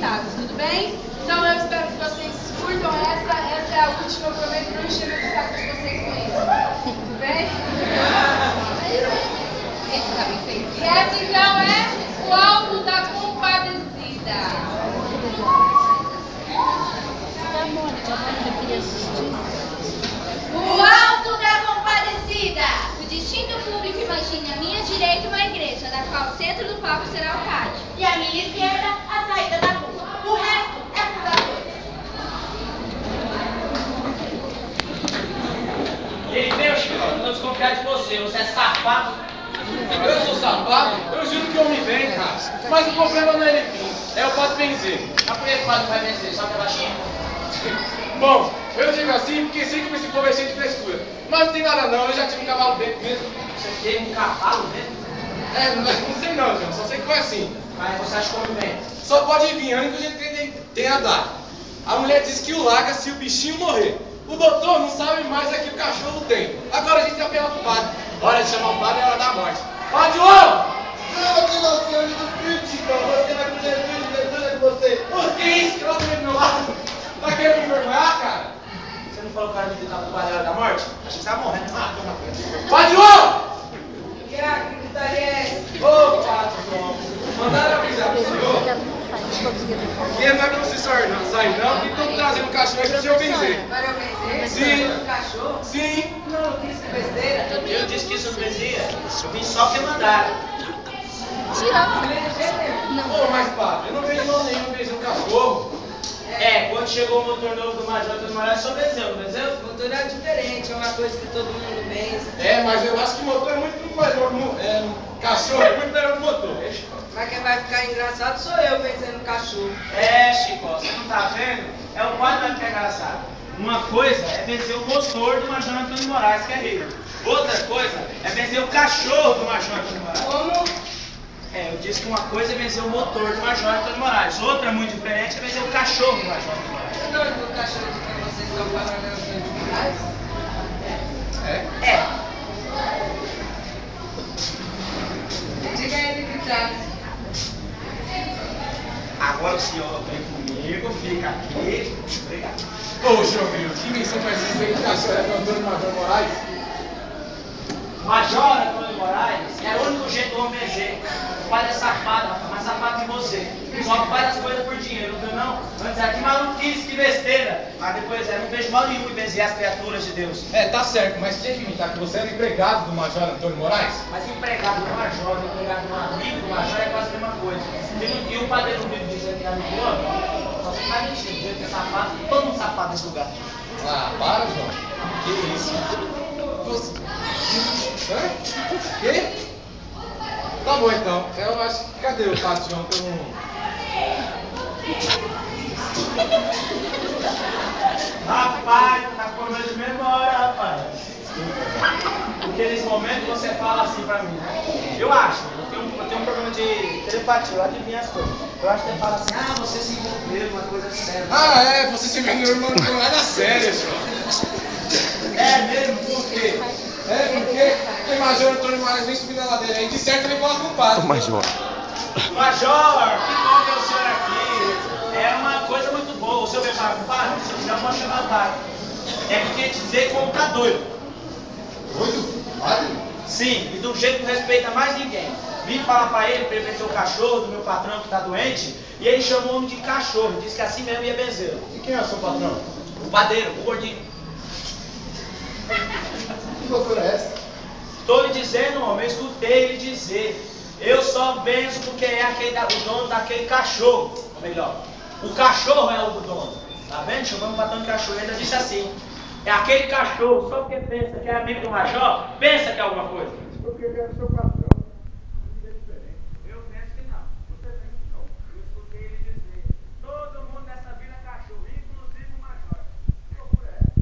resultados, tudo bem? Então eu espero que vocês curtam essa é a última, eu prometo não encher meu saco de vocês com isso, tudo bem? Esse tá bem feito. E essa então é o Alto da Compadecida. O Alto da Compadecida. O distinto público imagine à minha direita uma igreja, da qual o centro do palco será o pátio. E à minha esquerda, a saída da rua. O resto é purgatório. E aí, meu Chico, eu tô desconfiado de você é safado. Eu sou safado? Eu juro que eu me bem, cara. Mas o problema não é ele vir, é o padre benzer. Mas por que o padre vai vencer? Só pela China? Bom, eu digo assim porque sei que esse povo é cheio de frescura. Mas não tem nada não, eu já tive um cavalo dentro mesmo. Você teve um cavalo dentro? Não sei não, João, só sei que foi assim. Mas você acha que come bem? Só pode vir antes que a gente tem a dar. A mulher disse que o larga se o bichinho morrer. O doutor não sabe mais é que o cachorro tem. Agora a gente apela pro padre. Hora de chamar o padre é hora da morte. Padre João! Não, que Nossa Senhora dos Espíritos, Chico, você vai com Jesus é com você. Por que isso? Que eu do meu lado? Tá querendo me envergonhar, cara? Você não falou que o cara me gritar pro padre a hora da morte? Achei que você tava morrendo. Ah, toma coisa. Padre João! Que gritaria é essa? Ô, padre João, mandaram avisar pro senhor. E não é pra você sair não, que estão trazendo um cachorro aí pro senhor benzer. Para eu benzer? Sim. Cachorro? Sim. Não, disse besteira. Eu disse que isso não benzia. Eu vim só porque mandaram. Ô, mas padre, eu não vejo mal nenhum benzer um cachorro. É, quando chegou o motor novo do Major Antônio Moraes, só benzeu, não benzeu? O motor é diferente, é uma coisa que todo mundo benze. É, mas eu acho que o motor é muito melhor. Cachorro é muito melhor que o motor. Mas quem vai ficar engraçado sou eu benzendo cachorro. É, Chico, você não tá vendo? É o quadro que vai ficar engraçado. Uma coisa é vencer o motor do Major Antônio Moraes, que é rico. Outra coisa é vencer o cachorro do Major Antônio Moraes. Como? É, eu disse que uma coisa é vencer o motor do Major Antônio Moraes. Outra, muito diferente, é vencer o cachorro do Major Antônio Moraes. Você não viu o cachorro de quem vocês estão falando Antônio Moraes? É? É. Diga ele gritar. Agora o senhor vem comigo, fica aqui. Obrigado. Ô, Jovinho, que missão faz isso aí que cachorro é do Antônio Major Moraes? Major Antônio Moraes é o único jeito do homem vencer. O pai é safado, rapaz, mais safado que você. Só faz as coisas por dinheiro, não viu não? Antes era que maluquice, que besteira. Mas depois não vejo mal nenhum em vencer as criaturas de Deus. É, tá certo, mas tinha que imitar que você era empregado do Major Antônio Moraes? Mas empregado do Major, empregado do amigo do Major é quase a mesma coisa. E o padre não vive dizendo que é amigo do outro? Só você tá mentindo, dizendo que é safado. Todo mundo safado nesse lugar. Ah, para, João. Que isso? Você... Hã? Quê? Tá bom então. Eu acho que... Cadê o padre João que eu não... Rapaz, tá com problema de memória, rapaz. Porque nesse momento você fala assim pra mim, né? Eu acho, eu tenho um problema de telepatia, eu adivinho as coisas. Eu acho que você fala assim, ah, você se envolveu uma coisa séria. Ah, é, você se enganou, irmão, não é nada sério, João. É mesmo, por quê? É, porque o Major Antônio Moraes vem subir na ladeira aí, de certo ele coloca um padre. Major, que bom que é o senhor aqui. É uma coisa muito boa. O senhor veio falar com o padre? O senhor já pode chamar o padre. É porque te dizer como tá doido. Doido? Padre? Sim, e do jeito que não respeita mais ninguém. Vim falar pra ele vencer o cachorro do meu patrão que tá doente, e ele chamou o homem de cachorro, disse que assim mesmo ia benzer. E quem é o seu patrão? O padeiro, o gordinho. Que loucura é essa? Tô lhe dizendo, homem, eu escutei ele dizer. Eu só benzo porque é o dono daquele cachorro. Ou melhor, o cachorro é o dono. Tá vendo? Chamando o patrão de cachorro. Ele ainda disse assim: é aquele cachorro, só porque pensa que é amigo do Major, pensa que é alguma coisa. Porque ele é o seu patrão. Eu penso que não. Você pensa que não. Eu escutei ele dizer: todo mundo nessa vida é cachorro, inclusive o Major. Que loucura é essa?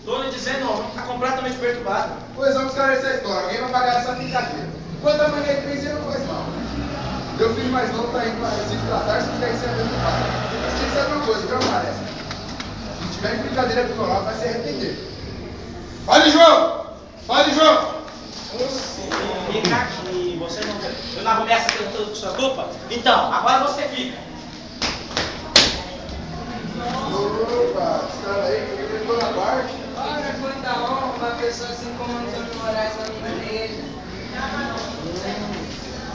Tô lhe dizendo, homem, tá completamente perturbado. Pois vamos esclarecer a história. Alguém vai pagar essa brincadeira. Quanto a mania de benzer não faz mal. Meu filho mais novo tá indo para Recife tratar, se quiser ser amigo do pai. Mas tem que saber uma coisa, viu, parece? Se tiver em brincadeira com o Ronaldo, vai se arrepender. Padre João! Padre João! Fica aqui, você não. Eu não arrumei essa coisa toda por sua culpa? Então, agora você fica. Opa, esse cara aí, que eu tô na parte. Ora, quanta honra uma pessoa assim como Antônio Moraes na minha igreja.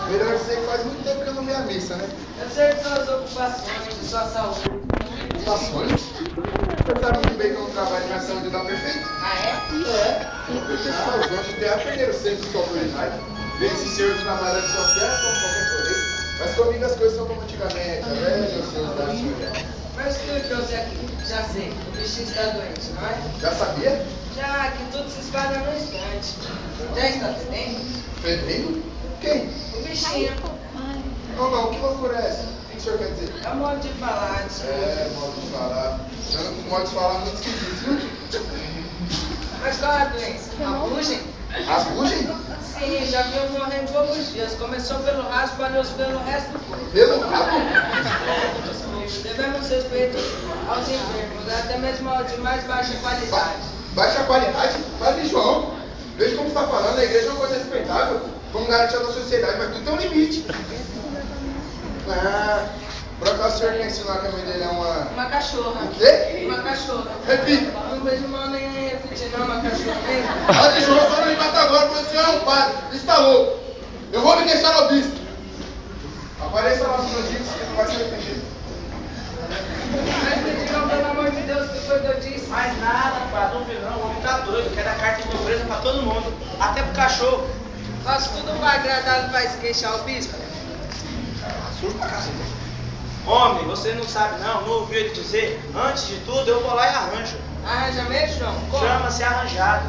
Melhor dizer que faz muito tempo que eu não vi a missa, né? Eu sei de suas ocupações, de sua saúde. Ocupações? Você sabe muito bem que eu não trabalho e minha saúde dá perfeito. Ah, é? Os dons de terra perderam sempre sua autoridade. Vem esse senhor que trabalha de sua terra como qualquer colheita. Mas comigo as coisas são como antigamente, a velha, o senhor da senhora. Mas o que eu trouxe aqui? Já sei, o bichinho está doente, não é? Já sabia? Já que tudo se espalha no instante. Já está fedendo? Fedendo? Quem? O bichinho. Não, que loucura é essa? O que o senhor quer dizer? É o modo de falar, Modo de falar. O senhor com modo de falar muito esquisito, viu? Mas qual é a doença? A bugem? A bugem? Sim, já viu morrendo poucos dias. Começou pelo rastro, espalhou-se pelo resto do corpo. Pelo rabo? Devemos respeito aos enfermos, até mesmo aos de mais baixa qualidade. Baixa qualidade? Padre João, veja como está falando, a igreja é uma coisa respeitável, como garantia da sociedade, mas tudo tem um limite. Por acaso o senhor quer ensinar que a mãe dele é Uma cachorra. O quê? Uma cachorra. Repita. Não vejo mal nem repetir, não, uma cachorra mesmo. Padre João, só não me mata agora, porque o senhor é um padre, está louco. Eu vou me deixar ao bispo. Apareça lá nos meus dias, que não vai se arrepender. Mas me digam, pelo amor de Deus, o que foi que eu disse? Mais nada, pá, não viu não, o homem tá doido, quer dar carta de pobreza pra todo mundo, até pro cachorro. Mas tudo vai agradar, vai se queixar o bispo. Homem, você não sabe não ouviu ele dizer? Antes de tudo eu vou lá e arranjo. Arranja mesmo, João? Como? Chama-se arranjado.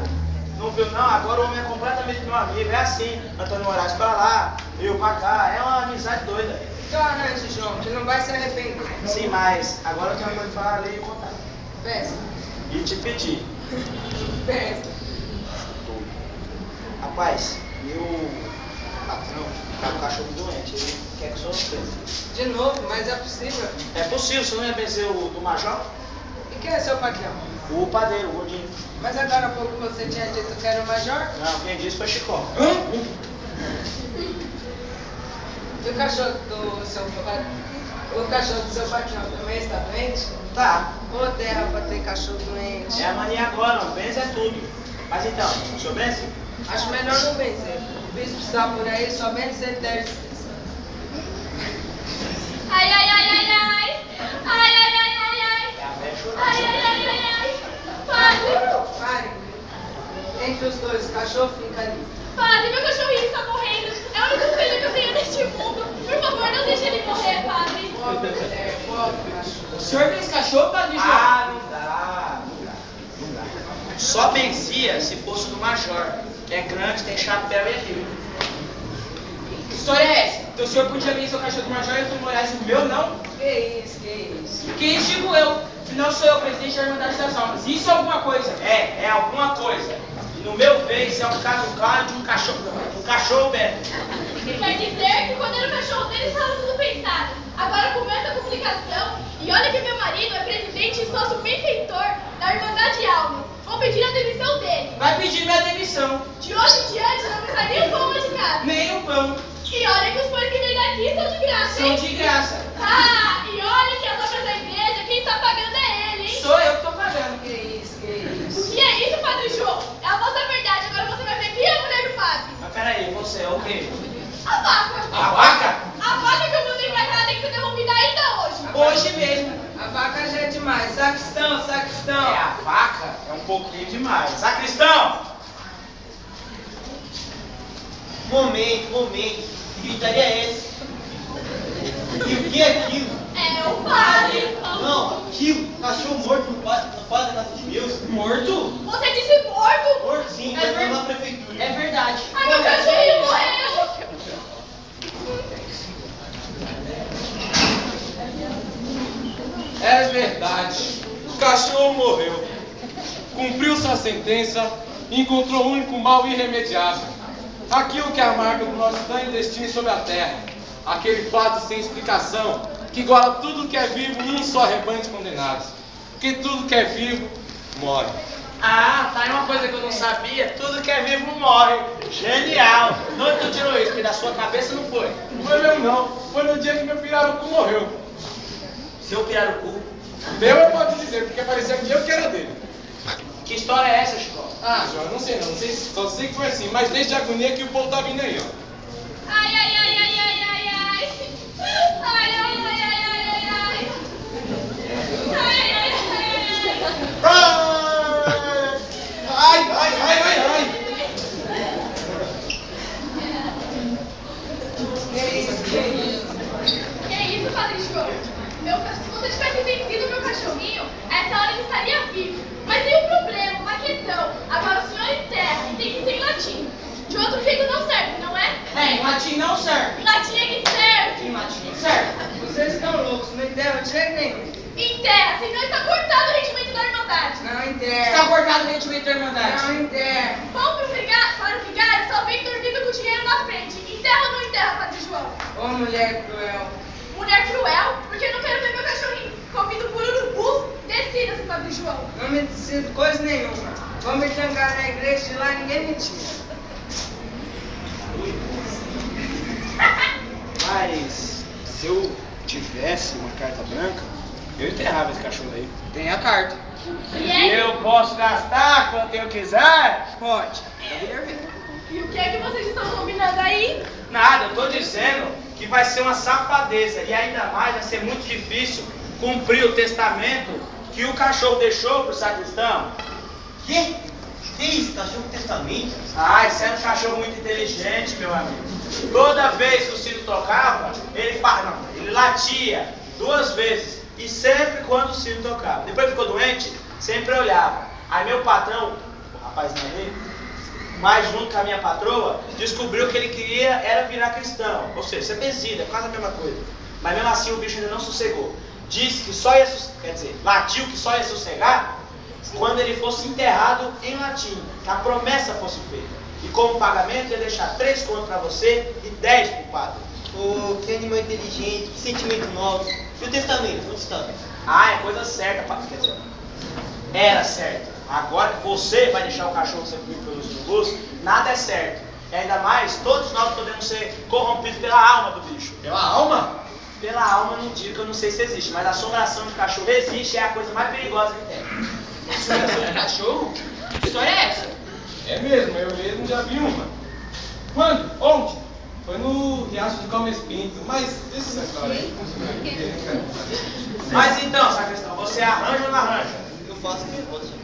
Não viu não? Agora o homem é completamente meu amigo, é assim, Antônio Moraes pra lá, eu pra cá, é uma amizade doida. Então arranja, João, que não vai se arrepender. Sim, mas agora eu tenho uma coisa pra falar ali e contar. Peça. E te pedir. Peça. Rapaz, meu patrão tá com o cachorro doente, ele quer que o senhor pense. De novo, mas é possível. É possível, você não ia benzer o do Major? E quem é seu patrão? O padeiro, o gordinho. Mas agora há pouco você tinha dito que era o major? Não, quem disse foi Chicó. E o cachorro do seu patrão também está doente? Tá. Ô terra pra ter cachorro doente. É a mania agora, não. Benze é tudo. Mas então, o senhor benze? Acho melhor não benzer. O bispo está por aí, só benzer terças. Ai, ai, ai, ai, ai. Ai, ai, ai, ai, ai. É a velha chorando. Ai, ai, ai, ai, ai. Padre, Pare. Entre os dois, o cachorro fica ali. padre, meu cachorrinho está morrendo. É o único filho que eu tenho neste mundo. Por favor, não deixe ele morrer, padre. Pobre mulher, pobre cachorro. O senhor tem esse cachorro, padre João? Ah, não dá. Só benzia se fosse do Major. Que é grande, tem chapéu e é rico. Que história é essa? Então o senhor podia benzer o cachorro do Major e o Antônio Moraes, o meu não? Que isso? Que isso digo eu? Afinal sou eu, presidente da Irmandade das Almas. Isso é alguma coisa? É alguma coisa. E no meu ver, isso é um caso claro de um cachorro Beto. Quer dizer que quando era o cachorro dele estava tudo pensado. Agora começa a complicação. E olha que meu marido é presidente e sócio benfeitor da Irmandade Almas. Vou pedir a demissão dele. Vai pedir minha demissão. De hoje em diante não me sai nem o pão lá de casa. Nem o pão. E olha que os pães que vem daqui são de graça, São hein? de graça. Ah, e olha que as obras da igreja, quem está pagando é ele, hein? Sou eu que tô pagando. Que isso? O que é isso, Padre João? É a vossa verdade. Agora você vai ver quem é a mulher do padre. Mas peraí, você é o quê? A vaca. A vaca? A vaca que eu mandei pra cá tem que ser devolvida ainda hoje. Hoje mesmo. A vaca já é demais. Sacristão, sacristão. É, a vaca é um pouquinho demais. Sacristão! Momento. Que gritaria é essa? E o que é aquilo? É o padre. Não, aquilo, cachorro morto no quadro da casa dos meus. Morto? Você disse morto? Morto sim, É vai ver- na prefeitura. É verdade. Ai, meu cachorrinho morreu. É verdade. O cachorro morreu. Cumpriu sua sentença e encontrou o único mal irremediável. Aquilo que é a marca do nosso estranho destino sobre a terra. Aquele fato sem explicação que iguala tudo que é vivo num só rebanho de condenados. Porque tudo que é vivo morre. Ah, tá aí uma coisa que eu não sabia. Tudo que é vivo morre. Genial. De onde tu tirou isso? Porque da sua cabeça não foi. Não foi mesmo não. Foi no dia que meu pirarucu morreu. Seu pirarucu. Meu eu posso dizer, porque parecia que eu que era dele. Que história é essa, Chico? Ah, João, não sei não. Só sei que foi assim, mas desde a agonia que o povo tá vindo aí, ó. Ai, ai, ai, ai, ai, ai, ai. Ai, ai, ai, ai, ai, ai, ai. Ai, ai, ai, ai, ai. Ai. Que isso, Padre João? Se você tivesse vencido o meu cachorrinho, essa hora ele estaria vivo. Mas tem um problema, uma questão. Agora o senhor enterra e tem que ser em latim. De outro jeito não serve, não é? Em latim não serve. Em latim é que serve. Em latim não serve. Vocês estão loucos, não enterram de jeito nenhum. Enterra, senão está cortado o rendimento da Irmandade. Não Está enterra. cortado o rendimento da Irmandade. Não enterra. Vão para o vigário, só vem dormindo com o dinheiro na frente. Enterra ou não enterra, Padre João? Ô mulher cruel. Mulher cruel, porque eu não quero ver meu cachorrinho comido por urubus. Decida-se, Padre João. Não me decido coisa nenhuma. Vão me trancar na igreja de lá ninguém me tira. Mas se eu tivesse uma carta branca, eu enterrava esse cachorro aí. Tem a carta. E Eu posso gastar quanto eu quiser? Pode. E o que é que vocês estão combinando aí? Nada, eu tô dizendo que vai ser uma safadeza e ainda mais vai ser muito difícil cumprir o testamento que o cachorro deixou pro sacristão. Que? Que isso? Cachorro com testamento? Ah, esse era um cachorro muito inteligente, meu amigo. Toda vez que o sino tocava, ele latia 2 vezes. E sempre quando o sino tocava. Depois ficou doente, sempre olhava. Aí meu patrão, o rapazinho dele, mais junto com a minha patroa, descobriu que ele queria era virar cristão. Ou seja, ser benzido, é quase a mesma coisa. Mas mesmo assim o bicho ainda não sossegou. Disse que só ia, latiu que só ia sossegar quando ele fosse enterrado em latim, que a promessa fosse feita. E como pagamento ia deixar 3 contos para você e 10 pro padre. Oh, que animal inteligente, que sentimento nobre. E o testamento, onde está? Ah, é coisa certa, padre. Quer dizer, era certo. Agora que você vai deixar o cachorro ser comido pelos urubus, nada é certo. E ainda mais, todos nós podemos ser corrompidos pela alma do bicho. Pela alma? Pela alma não digo que eu não sei se existe, mas a assombração de cachorro existe, é a coisa mais perigosa que tem. Assombração de cachorro? Que história é essa? É mesmo, eu mesmo já vi uma. Quando? Onde? Foi no Riacho de Gomes Pinto, mas isso é história aí. Mas então, sacristão, você arranja ou não arranja? Eu faço o que eu posso.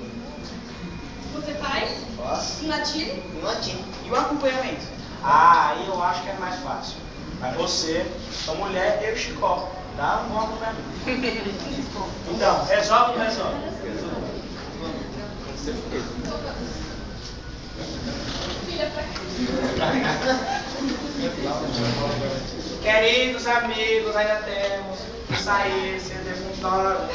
Você faz? Faço. Em latim? Em latim. E o acompanhamento? Ah, aí eu acho que é mais fácil. Mas você, sua mulher, eu e Chicó. Dá um bom acompanhamento. Então, resolve ou não resolve? Filha, pra cá. Queridos amigos, ainda temos que sair sem defundar.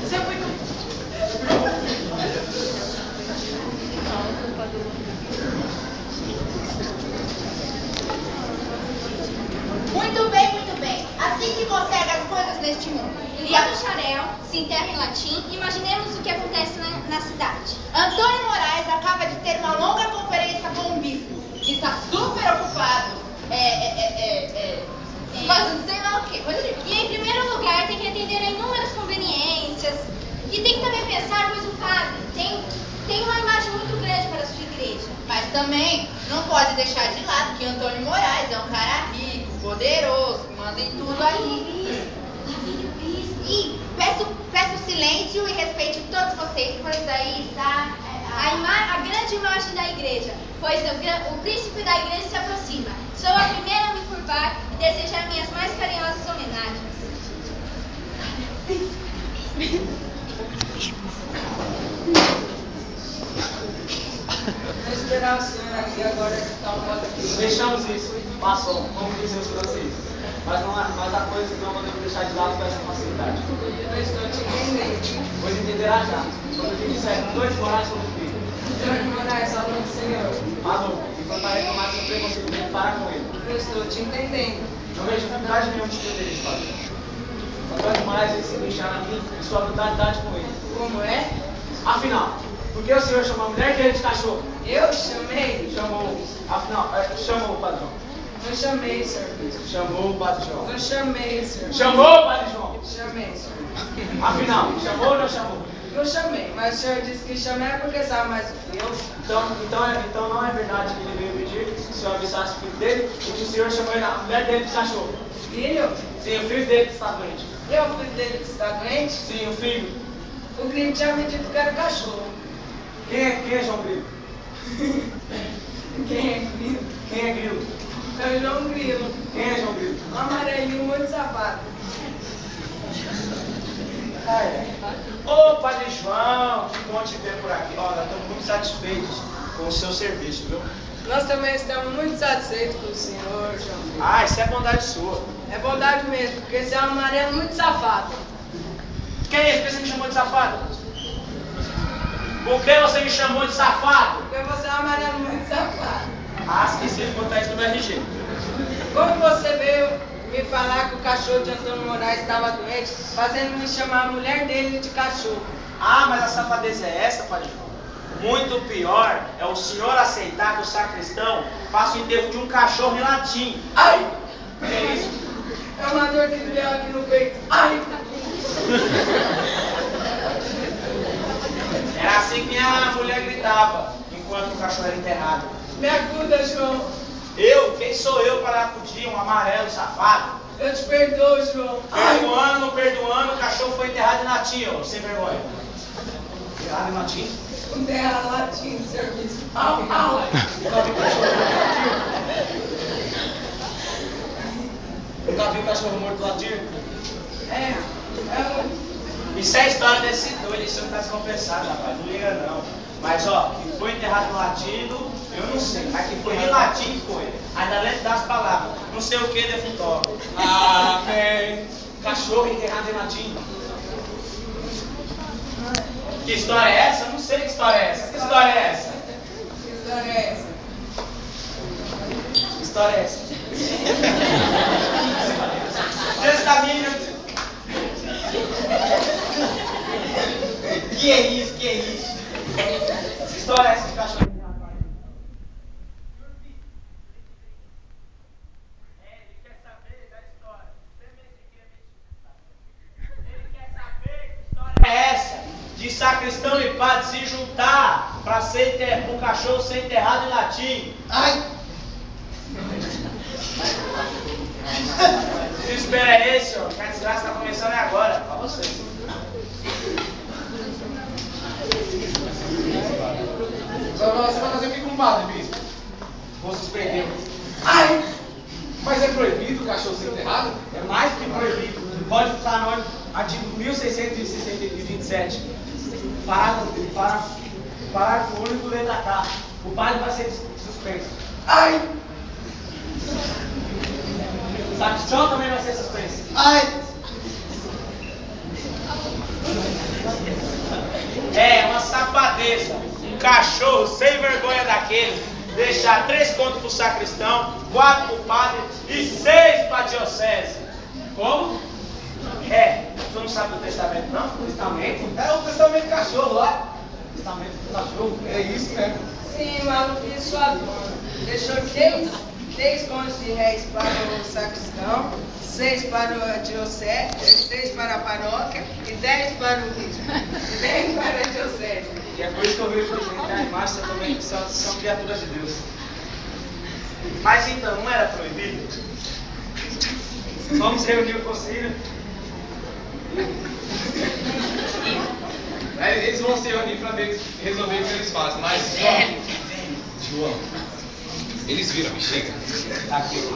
Você é muito... Muito bem, muito bem. Assim que consegue as coisas neste mundo. Lia bacharel, se enterra em latim, imaginemos o que acontece na cidade. Antônio Moraes acaba de ter uma longa conferência com o bispo. Está super ocupado. Mas sei lá o quê. E em primeiro lugar tem que atender a inúmeras conveniências. E tem que também pensar, pois o padre tem uma imagem muito grande para a sua igreja. Mas também não pode deixar de lado que Antônio Moraes é um cara rico, poderoso, que manda em tudo ali. E peço silêncio e respeito de todos vocês, pois aí está a grande imagem da igreja, pois o príncipe da igreja se aproxima. Sou a primeira a me curvar e desejar minhas mais carinhosas homenagens. Vou esperar o senhor aqui agora que está um pouco aqui. Deixamos isso, passou, como dizem os franceses. Mas a coisa que não podemos deixar de lado com essa facilidade. Eu estou te entendendo. Pois entenderá já. Quando eu disser 2 morais sobre o filho. Antônio Moraes, aluno do senhor. Malu, enquanto vai reclamar seu preconceito dele, para com ele. Eu estou te entendendo. Não vejo dificuldade nenhuma de entender isso, padre. Quanto mais ele se deixar na minha e sua brutalidade com ele. Como é? Afinal, por que o senhor chamou a mulher dele de cachorro? Eu chamei. Chamou o padrão. Não chamei, senhor bispo. Chamou o Padre João. Não chamei, senhor. Chamou o Padre João. Chamei, senhor. Afinal, chamou ou não chamou? Não chamei, mas o senhor disse que chamei porque sabe mais do que eu. Então não é verdade que ele veio pedir que o senhor avisasse o filho dele e que o senhor chamou a mulher dele de cachorro. Filho? Sim, o filho dele que está doente. Eu, o filho dele que está doente? Sim, o filho. O Grilo tinha me dito que era cachorro. Quem é João Grilo? Quem é Grilo? Quem é Grilo? É o João Grilo. Quem é João Grilo? Um amarelinho muito safado. Ô Padre João, que bom te ver por aqui. Olha, estamos muito satisfeitos com o seu serviço, viu? Nós também estamos muito satisfeitos com o senhor, João Grilo. Ah, isso é bondade sua. É bondade mesmo, porque esse é um amarelo muito safado. Quem é esse que você me chamou de safado? Por que você me chamou de safado? Porque você é um amarelo muito safado. Ah, esqueci de botar isso no meu RG. Como você veio me falar que o cachorro de Antônio Moraes estava doente, fazendo me chamar a mulher dele de cachorro? Ah, mas a safadeza é essa, Padre João? Muito pior é o senhor aceitar que o sacristão faça o enterro de um cachorro em latim. Ai! Que é isso? É uma dor que me deu aqui no peito. Ai! Era assim que minha mulher gritava enquanto o cachorro era enterrado. Me acuda, João. Eu? Quem sou eu para acudir um amarelo safado? Eu te perdoo, João. Perdoando, não perdoando, o cachorro foi enterrado em latim, ó, sem vergonha. Enterrado em latim? Um terra latim, serviço. Au, au. Nunca viu o cachorro morto latir? Isso é história desse doido, isso não está descompensado, rapaz, não liga não. Mas ó, que foi enterrado no latido, eu não sei, mas que foi em latim foi. Ainda lembro das palavras, não sei o que defuntório. Amém. Cachorro enterrado em latim. Que história é essa? Eu não sei que história é essa. Que história é essa? Que história é essa? Que história é essa? Deus da minha. Que é isso? Que é isso? Que história é essa de cachorro? De sacristão e padre se juntar para o cachorro ser enterrado em latim. Ai! O desespero é esse, ó. Que a desgraça está começando agora. Para vocês. Você vai fazer o que com o padre, bispo? Vou suspender. Ai! Mas é proibido o cachorro ser enterrado? É mais que proibido. Pode estar no artigo 1627. Parágrafo único, letra K. O padre vai ser suspenso. Ai! O sacristão também vai ser suspenso. Ai! É uma safadeza. Um cachorro sem vergonha daquele deixar 3 contos pro sacristão, 4 pro padre e 6 pra diocese. Como? Tu não sabe do testamento, não? O testamento? É o testamento do cachorro lá. Testamento do cachorro. É isso, né? Sim, maluquice sua dona. Deixou 6 contos de réis para o sacristão, 6 para a diocese, 6 para a paróquia e 10 para o bispo. 10 para a diocese. E é por isso que eu vejo que a imagem também são criaturas de Deus. Mas então, não era proibido? Vamos reunir o conselho. Eles vão se reunir para resolver o que eles fazem, mas João, eles viram a bexiga? Aqui.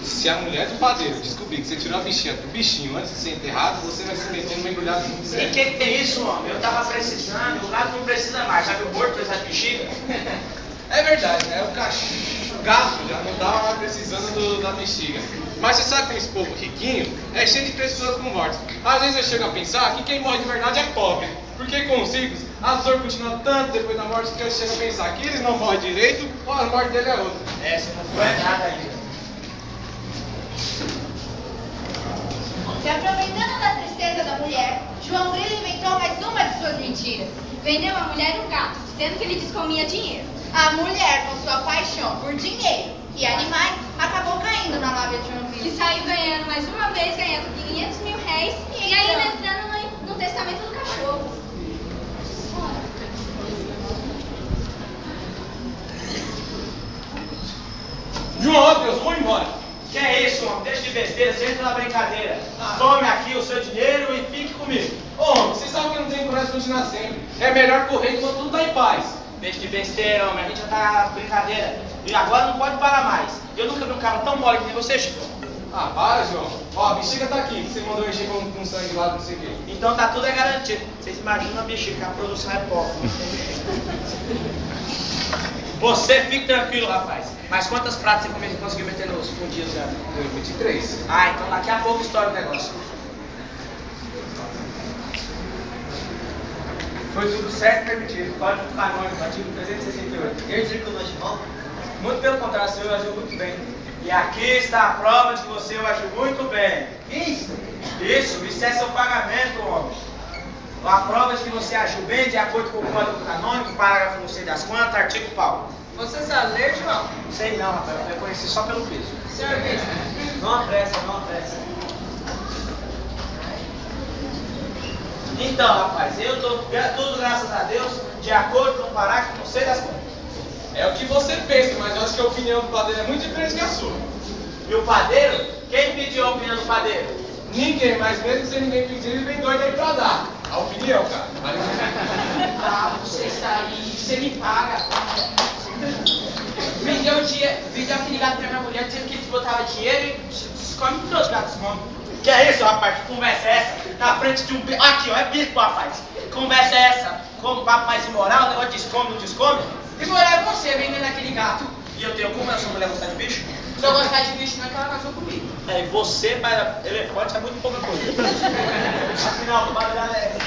Se a mulher do padeiro descobrir que você tirou a bexiga do bichinho antes de ser enterrado, você vai se meter numa embrulhada muito E séria. que tem isso, homem? Eu tava precisando, o gato não precisa mais. Sabe o morto precisa de bexiga? É verdade, né? O gato já não tava precisando da bexiga. Mas você sabe que esse povo riquinho é cheio de pessoas com mortes. Às vezes eu chego a pensar que quem morre de verdade é pobre. Porque com os ricos, a dor continua tanto depois da morte que eu chego a pensar que eles não morrem direito ou a morte dele é outra. Você não foi nada ainda. Se aproveitando da tristeza da mulher, João Grilo inventou mais uma de suas mentiras. Vendeu a mulher um gato, dizendo que ele descomia dinheiro. A mulher, com sua paixão por dinheiro, e animais, acabou caindo na lábia de Joinville. E saiu ganhando mais uma vez, ganhando 500 mil réis e ainda entrando no testamento do cachorro. João, Deus, vou embora. Que é isso, homem? Deixa de besteira, você entra na brincadeira. Tome aqui o seu dinheiro e fique comigo. Ô, homem, vocês sabem que eu não tenho coragem de continuar sempre. É melhor correr enquanto tudo tá em paz. Deixa de besteira, homem. A gente já tá na brincadeira. E agora não pode parar mais. Eu nunca vi um cara tão mole que nem você, Chico. Ah, para, João. Ó, a bexiga tá aqui, que você mandou encher com sangue lá, não sei o quê. Então tá tudo garantido. Vocês imaginam a bexiga, a produção é pouca. Você fique tranquilo, rapaz. Mas quantas pratas você conseguiu meter nos fundidos já? 23. Ah, então daqui a pouco estoura o negócio. Foi tudo certo e permitido. Código canônico, artigo 368. Eu digo que nós de volta. Muito pelo contrário, o senhor agiu muito bem. E aqui está a prova de que você agiu muito bem. Isso. Isso é seu pagamento, homem. A prova de que você agiu bem de acordo com o Código Canônico, parágrafo não sei das quantas, artigo qual? Você sabe ler, João? Sei não, rapaz, eu reconheci só pelo peso. Senhor Bispo. Não apressa, não apressa. Então, rapaz, eu estou tudo, graças a Deus, de acordo com o parágrafo não sei das quantas. É o que você pensa, mas eu acho que a opinião do padeiro é muito diferente que a sua. E o padeiro? Quem pediu a opinião do padeiro? Ninguém, mas mesmo sem ninguém pedir, ele vem doido aí pra dar. A opinião, cara. Vale muito. Ah, você está aí, você me paga. Me deu aquele ligado pra minha mulher dizendo que eles botavam dinheiro e come todos os gatos homens. Que é isso, rapaz? Que conversa é essa? Na frente de um... Aqui, ó, é bispo, rapaz. Que conversa é essa? Como papo mais imoral, negócio de descome, não descome? E morar é você vendendo aquele gato. E eu tenho como essa mulher gostar de bicho? Se eu gostar de bicho, não é que ela casou comigo. É, e você para elefante é muito pouca coisa. Afinal, o bagulho é...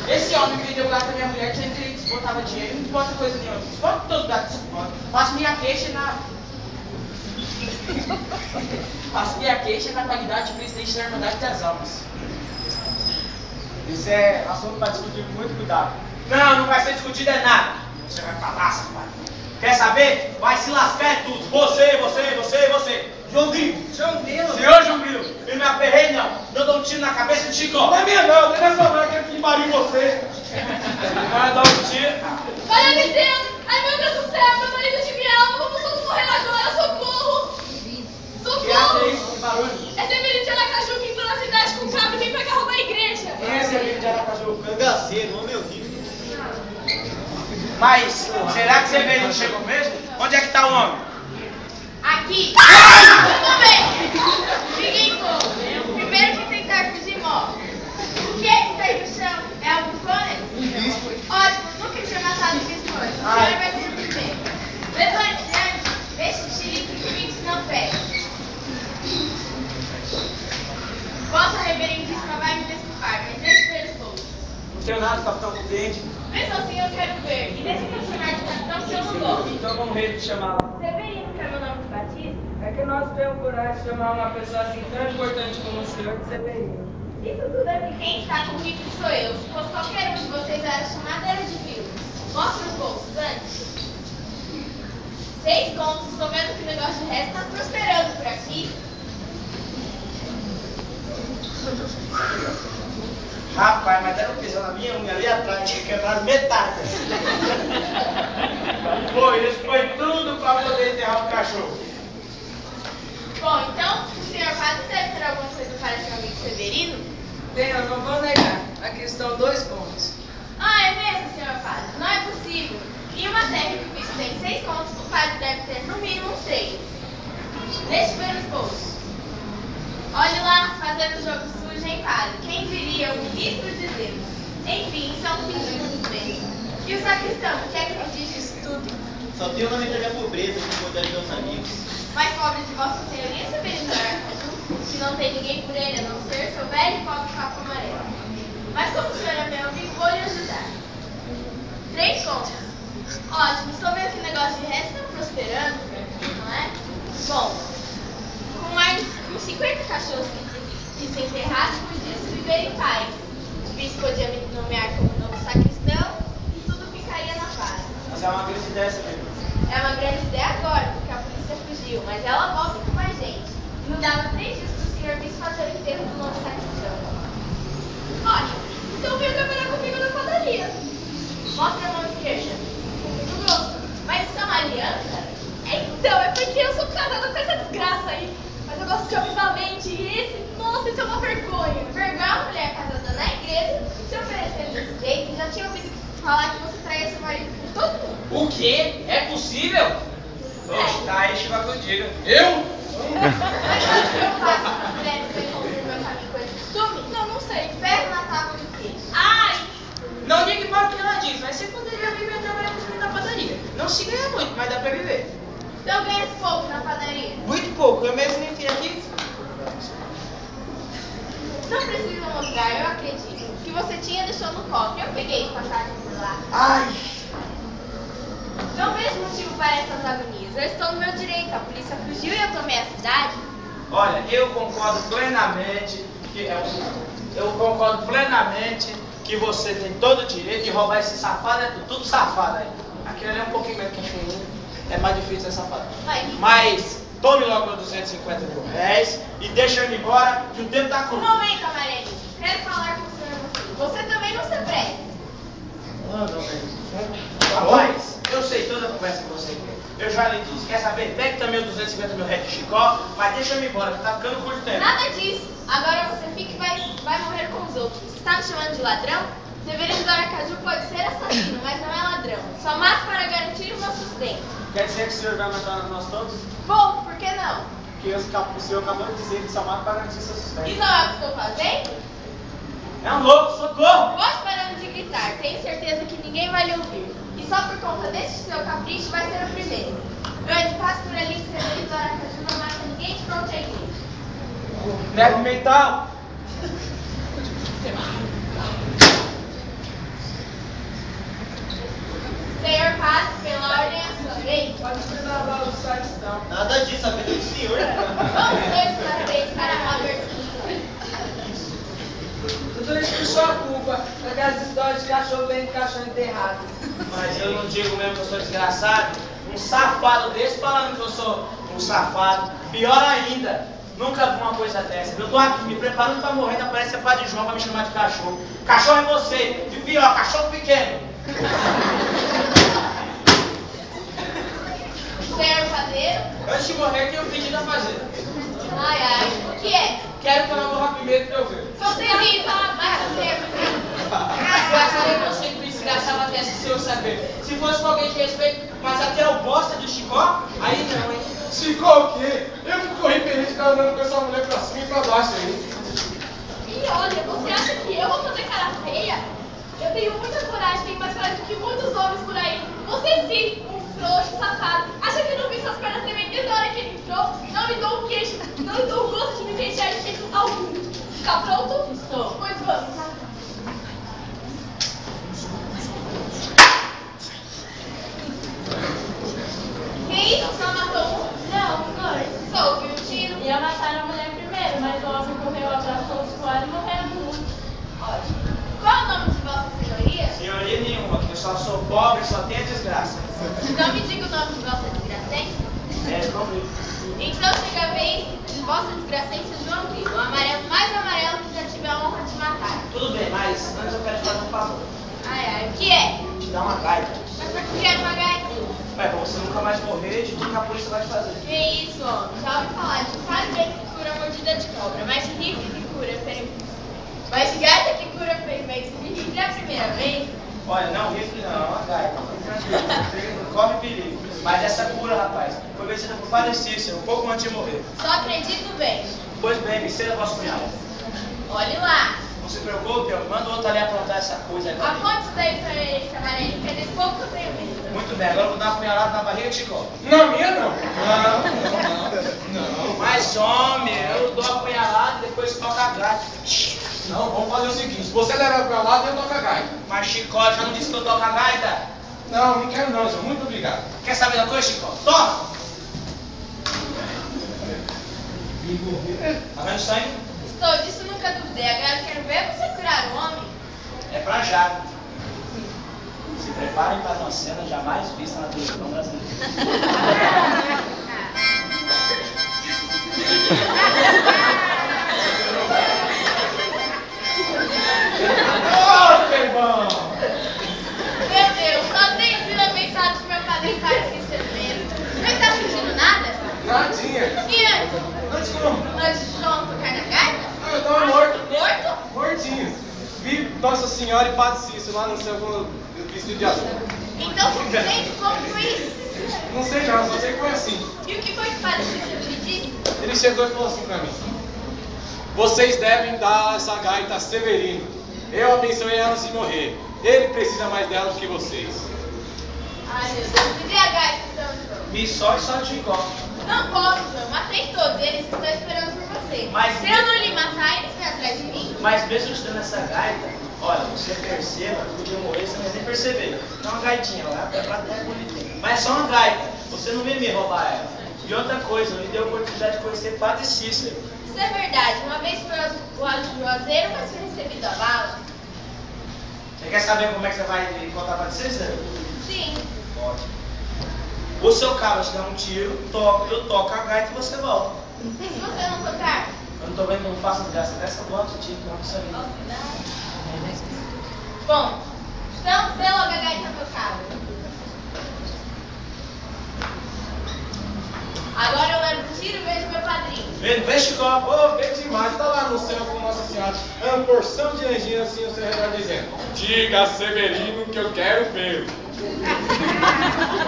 Esse homem vendeu o gato da minha mulher dizendo que ele botava dinheiro e não bota coisa nenhuma. Bota todos os gatos. Faço minha queixa na... Faço minha queixa na qualidade de presidente da Irmandade das Almas. Isso é assunto para discutir com muito cuidado. Não vai ser discutido é nada. Você vai falar, safado. Quer saber? Vai se lascar é tudo. Você. João Grilo. Senhor João Grilo. Eu me aperrei não. Eu dou um tiro na cabeça de Chico. Não é minha não, nem nessa hora que ele que pariu você. Vai dar um tiro. Olha, meu Deus! Ai, meu Deus do céu! Meu marido de minha alma! Vamos todos morrer agora! Socorro! Que acha isso? Que barulho? É Severino de Aracaju que entrou na cidade com cabra e vem pegar roubar a igreja! Quem é Severino de Aracaju? Cangaceiro, não meu filho. Mas, será que Severino chegou mesmo? Onde é que está o homem? Aqui! Tudo bem! Ninguém como. Primeiro que tentar fugir morre. O que é que está aí no chão? É algo cônico? Ótimo, nunca tinha matado um bispo antes. O senhor vai ser o primeiro. Levante-se antes, deixe o xerife comigo se não pega. Vossa reverendíssima vai me desculpar, mas deixe ver os poucos. Não tenho nada, capitão, compreende? Mesmo assim eu quero ver. E deixe eu chamar de capitão se eu não gosto. Então vamos ver chamá-lo. Severino, que é meu nome de batismo? É que nós temos coragem de chamar uma pessoa assim tão importante como o senhor de Severino. Isso tudo é que quem está comigo sou eu. Se fosse qualquer um de vocês, eu era chamada era de vil. Mostra os bolsos antes. 6 contos, estou vendo que o negócio de resto está prosperando por aqui. Rapaz, mas deram um pisão na minha unha ali atrás, que quebraram metade. Foi tudo para poder enterrar o cachorro. Bom, então, o senhor padre deve ter alguma coisa para esse amigo Severino? Tem, eu não vou negar. Aqui estão 2 contos. Ah, é mesmo, senhor padre? Não é possível. Em uma terra que o bicho tem 6 contos, o padre deve ter no mínimo uns 3. Deixe ver os bolsos. Olhe lá, fazendo jogo sujo, hein, padre? Quem diria um ministro de Deus? Enfim, são pedidos mesmo. E o sacristão, o que é que me diz disso tudo? Só tenho lamentar minha pobreza por conta de meus amigos. Mais pobre de vossa senhoria, Severino de Aracaju, que não tem ninguém por ele a não ser seu velho e pobre papo amarelo. Mas como o senhor é meu amigo, vou lhe ajudar. 3 contos. Ótimo, estou vendo que o negócio de resto está prosperando, não é? Bom, com mais uns 50 cachorros desenterrados, podia-se viver em paz. O bispo podia me nomear como novo sacristão e tudo ficaria na paz. Mas é uma grande ideia, Severino. É uma grande ideia agora, porque a polícia polícia fugiu, mas ela volta com mais gente. Não dava 3 dias pro senhor Bispo fazer o enterro do novo sacristão. Olha, então veio trabalhar comigo na padaria. Mostra a mão esquerda. Muito grosso. Mas isso é uma aliança? Então, é porque eu sou casada com essa desgraça aí. Mas eu gosto de homem valente e nossa, isso é uma vergonha. Vergonha uma mulher casada na igreja, se oferecendo desse jeito, já tinha ouvido falar que você traía seu marido com todo mundo. O quê? É possível? Oxe, tá aí, Chiva que eu diga. Eu? Mas sabe o que eu faço com as mulheres que eu encontro no meu caminho com esse costume? Não sei. Ferro na tábua do queijo. Ai! Não ligue para o que ela diz, mas você poderia viver trabalhando comigo na padaria. Não se ganha muito, mas dá pra viver. Então ganha pouco na padaria. Muito pouco, eu mesmo nem fiz aqui. Não precisa mostrar, eu acredito. Que você tinha deixou no cofre. Eu peguei de passagem por lá. Ai! Não vejo motivo para essas agonias. Eu estou no meu direito. A polícia fugiu e eu tomei a cidade. Olha, eu concordo plenamente que você tem todo o direito de roubar esse safado, é tudo safado aí. Aquele ali é um pouquinho menos que enxurinho, é mais difícil ser safado. Mas tome logo meus 250 mil réis e deixa eu ir embora, que o tempo tá Um curto. momento, amarelinho. Quero falar com o senhor. Você também não se apresse. Rapaz, eu sei toda a conversa que você quer. Eu já lhe disse. Quer saber? Pegue também os 250 mil réis de Chicó, mas deixa eu ir embora, que tá ficando curto tempo. Nada disso. Agora você fica e vai morrer com os outros. Está me chamando de ladrão? Deveres do Aracaju pode ser assassino, mas não é ladrão. Só mato para garantir o meu sustento. Quer dizer que o senhor vai matar nós todos? Bom, por que não? Porque o senhor acabou de dizer que só mata para garantir seu sustento. E não é o que estou fazendo? É um louco, socorro! Pode parar de gritar. Tenho certeza que ninguém vai lhe ouvir. E só por conta desse seu capricho vai ser o primeiro. Antes, passe por ali que Deveres do Aracaju não mata ninguém de frente à igreja. Nego mental! Senhor, passe pela ordem à sua frente. Pode esperar lá o sacristão. Nada disso, a vida do senhor. Vamos dois para frente para a abertura. Tudo isso por sua culpa. Aquelas histórias de cachorro vem de cachorro enterrado. Mas eu não digo mesmo que eu sou desgraçado. Um safado desse falando que eu sou um safado. Pior ainda, nunca vi uma coisa dessa. Eu tô aqui me preparando pra morrer, ainda parece ser Padre João pra me chamar de cachorro. Cachorro é você. E pior, cachorro pequeno. Senhor padeiro? Antes de morrer, tenho um pedido a fazer. Ai, ai. O que é? Quero que ela morra primeiro pra eu ver. Sou terrível, mas você é muito. Gostaria que eu sempre desgraçava até se o senhor saber. Se fosse com alguém de respeito, mas aquele é o bosta do Chicó, aí não, hein? Chicó o quê? Eu que corri perigo de ficar andando com essa mulher pra cima e pra baixo aí. E olha, você acha que eu vou fazer cara feia? Eu tenho muita coragem, tenho mais coragem do que muitos homens por aí. Você sim, um frouxo, safado. Acha que eu não vi suas pernas tremer desde a hora que ele entrou? Não me dou o queixo, não me dou o gosto de me deixar de jeito algum. Está pronto? Estou. Pois vamos. Que isso? Só matou um? Não, dois. Só ouviu um tiro? Ia matar a mulher primeiro, mas o homem correu, abraçou o suado e morreram juntos. Ótimo. Qual é o nome de Vossa Senhoria? Senhoria nenhuma, que eu só sou pobre, só tenho desgraça. Não me diga o nome de Vossa Desgracência. É, comigo. Então chega a vez de Vossa Desgracência João Grilo, o amarelo mais amarelo que já tive a honra de matar. Tudo bem, mas antes eu quero te fazer um favor. Ai, ai, o que é? Te dar uma gaita. Mas por que quero uma gaita? Pra você nunca mais morrer de tudo que a polícia vai te fazer. Que isso, homem? Já ouvi falar de sabe que cura mordida de cobra, mas de rifle que cura ferimento. Mas de gaita que cura ferimento de rifle é a primeira vez? Olha, não, rifle não, é uma gaita. Não corre perigo. Mas essa cura, rapaz, foi vencida por falecice, um pouco antes de morrer. Só acredito bem. Pois bem, me ceda vosso cunhado. Olhe lá. Não se preocupe, eu mando outro ali aprontar essa coisa aí. Aponte isso daí pra ele, camarelinho, que é desse pouco que eu tenho medo. Muito bem, agora eu vou dar uma punhalada na barriga de Chicó. Na minha não. Não. Mas homem, eu dou a punhalada e depois toca a gaita. Não, vamos fazer o seguinte, se você levar pra lá, eu toco a gaita. Mas Chicó já não disse que eu toco a gaita? Não, não quero não, senhor. Muito obrigado. Quer saber da coisa, Chicó? Toma! Tá vendo sangue? Estou disso, nunca duvidei. Agora quero ver você curar o homem. É pra já. Se preparem para uma cena jamais vista na televisão brasileira. Oh, que bom! Meu Deus, só 3 mil pensados pro meu padrinho para esquecer mesmo. Não está sentindo nada? Nadinha. E antes? Antes como? Antes de João tocar na gaita? Ah, eu tava morto. Morto? Mortinho. Vi Nossa Senhora e Padre Cícero lá no céu com vestido de azul. Então, gente, como foi isso? Não sei não, só sei que foi assim. E o que foi que o padre Cícero lhe disse? Ele chegou e falou assim pra mim: vocês devem dar essa gaita a Severino. Eu abençoei ela se morrer. Ele precisa mais dela do que vocês. Ai, meu Deus, me dê a gaita então, João. Vi só e só de igual. Não posso, João. Matei todos. Eles estão esperando por você. Mas se eu não lhe matar, eles vêm atrás de mim. Mas mesmo estando essa gaita, olha, você perceba, podia morrer, você não vai nem perceber. É uma gaitinha lá, é até bonitinha. Mas é só uma gaita, você não vem me roubar ela. E outra coisa, eu lhe dei a oportunidade de conhecer Padre Cícero. Isso é verdade. Uma vez foi o Juazeiro, mas foi recebido a bala. Você quer saber como é que você vai contar Padre Cícero? Sim. Ótimo. O seu carro te dá um tiro, eu toco a gaita e você volta. E se você não tocar? Eu não tô vendo como faço graça dessa volta, tiro, não precisa vir. Bom, então vê logo a gaita tocada. Agora eu levo o tiro e vejo meu padrinho. Vem, Chico. Ô, vem demais, tá lá no céu com Nossa Senhora. É uma porção de anjinhos assim ao seu redor dizendo: diga a Severino que eu quero vê-lo.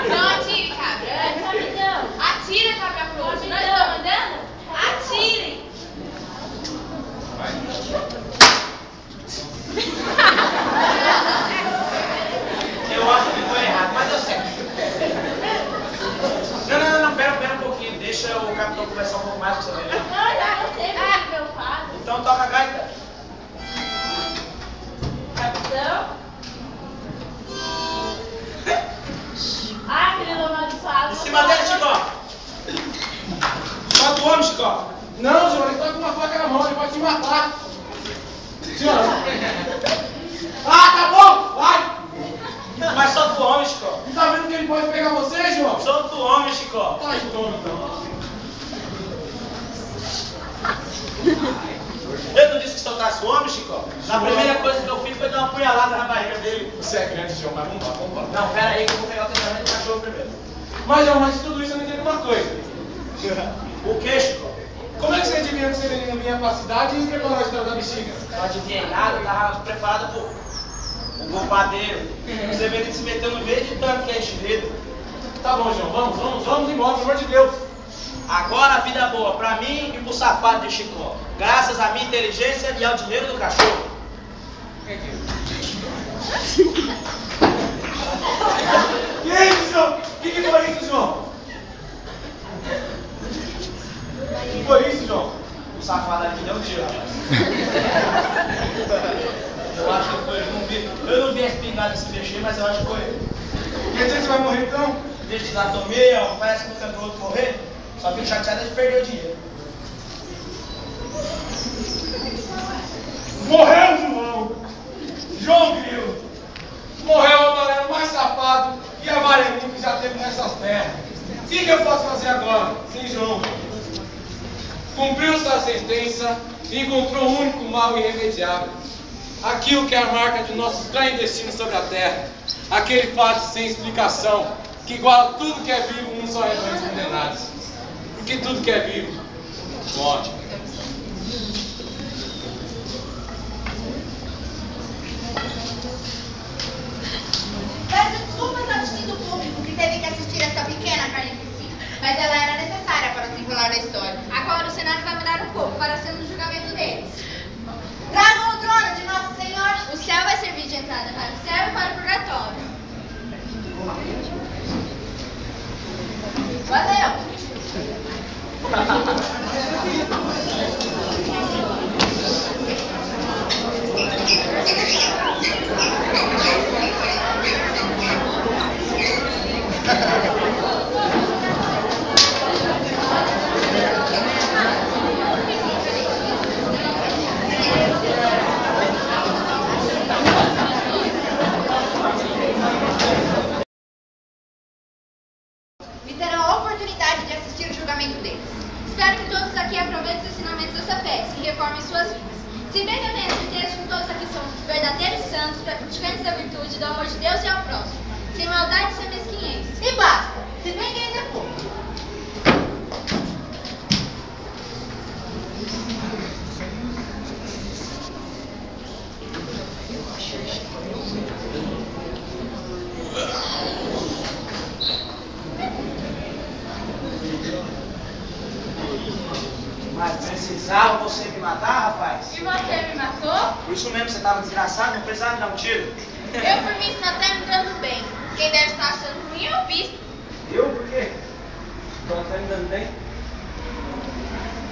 Não atire, cabra. Atira, cabra frouxo. Nós estamos mandando? Atirem. Eu acho que foi errado, mas deu certo. Não, pera um pouquinho. Deixa o capitão conversar um pouco mais com você. Não, já gostei, meu padre. Então toca a gaita. Capitão? Ah, aquele amaldiçoado. Em cima dele, Chico. Solta o homem, Chico. Não, João, ele tá com uma faca na mão, ele vai te matar. Senhora. Ah, acabou! Vai! Mas solta o homem, Chico. Não tá vendo que ele pode pegar você, João? Solta o homem, Chico. Tá, então. Eu não disse que soltasse o homem, Chico? Na primeira coisa que eu fiz foi dar uma punhalada na barriga dele. Você é grande, João, mas vamos lá. Não, pera aí que eu vou pegar o testamento do cachorro primeiro. Mas, João, mas de tudo isso eu não entendo uma coisa. O que, Chico? Como é que você adivinha que o Severino vinha pra cidade e preparou a história da bexiga? Não adivinhei nada, eu tava preparado pro padeiro. O Severino se meteu no meio de tanto que é enchido. Tá bom, João, vamos embora, pelo amor de Deus. Agora a vida boa pra mim e pro safado de Chicó. Graças à minha inteligência e ao dinheiro do cachorro. Que isso, João? Que foi isso, João? Que foi isso, João? O safado aqui deu um tiro, rapaz. Eu acho que foi, eu não vi a espingarda se mexer, mas eu acho que foi ele. Quer dizer que você vai morrer então? Desde que lá tomei, ó, parece que nunca viu outro morrer. Só fico chateado de perder o dinheiro. Morreu, João! João Grilo! Morreu o amarelo mais safado e amarelinho que já teve nessas terras. O que eu posso fazer agora? Sim, João. Cumpriu sua sentença e encontrou o único mal irremediável. Aquilo que é a marca de nosso estranho destino sobre a terra. Aquele fato sem explicação que iguala tudo que é vivo num só rebanho de condenados. Porque tudo que é vivo morre. Peço desculpas ao distinto público que teve que assistir essa pequena carnificina, mas ela era necessária para o desenrolar da história. Agora o cenário vai mudar um pouco para ser no julgamento deles. Tragam o trono de Nosso Senhor. O céu vai servir de entrada para o céu e para o purgatório. Valeu! E terão a oportunidade de assistir assistir o julgamento deles. Espero que todos aqui aproveitem os ensinamentos dessa peça e reformem suas vidas. Se bem que eu tenho certeza que todos aqui são verdadeiros santos, praticantes da virtude, do amor de Deus e ao próximo, sem maldade e sem mesquinhez. E basta, se bem que ainda é pouco. Mas precisava você me matar, rapaz? E você me matou? Por isso mesmo, você estava desgraçado, não precisava me dar um tiro. Eu, por mim, está até me dando bem. Quem deve estar achando ruim é o bispo. Eu? Por quê? Estou até me dando bem.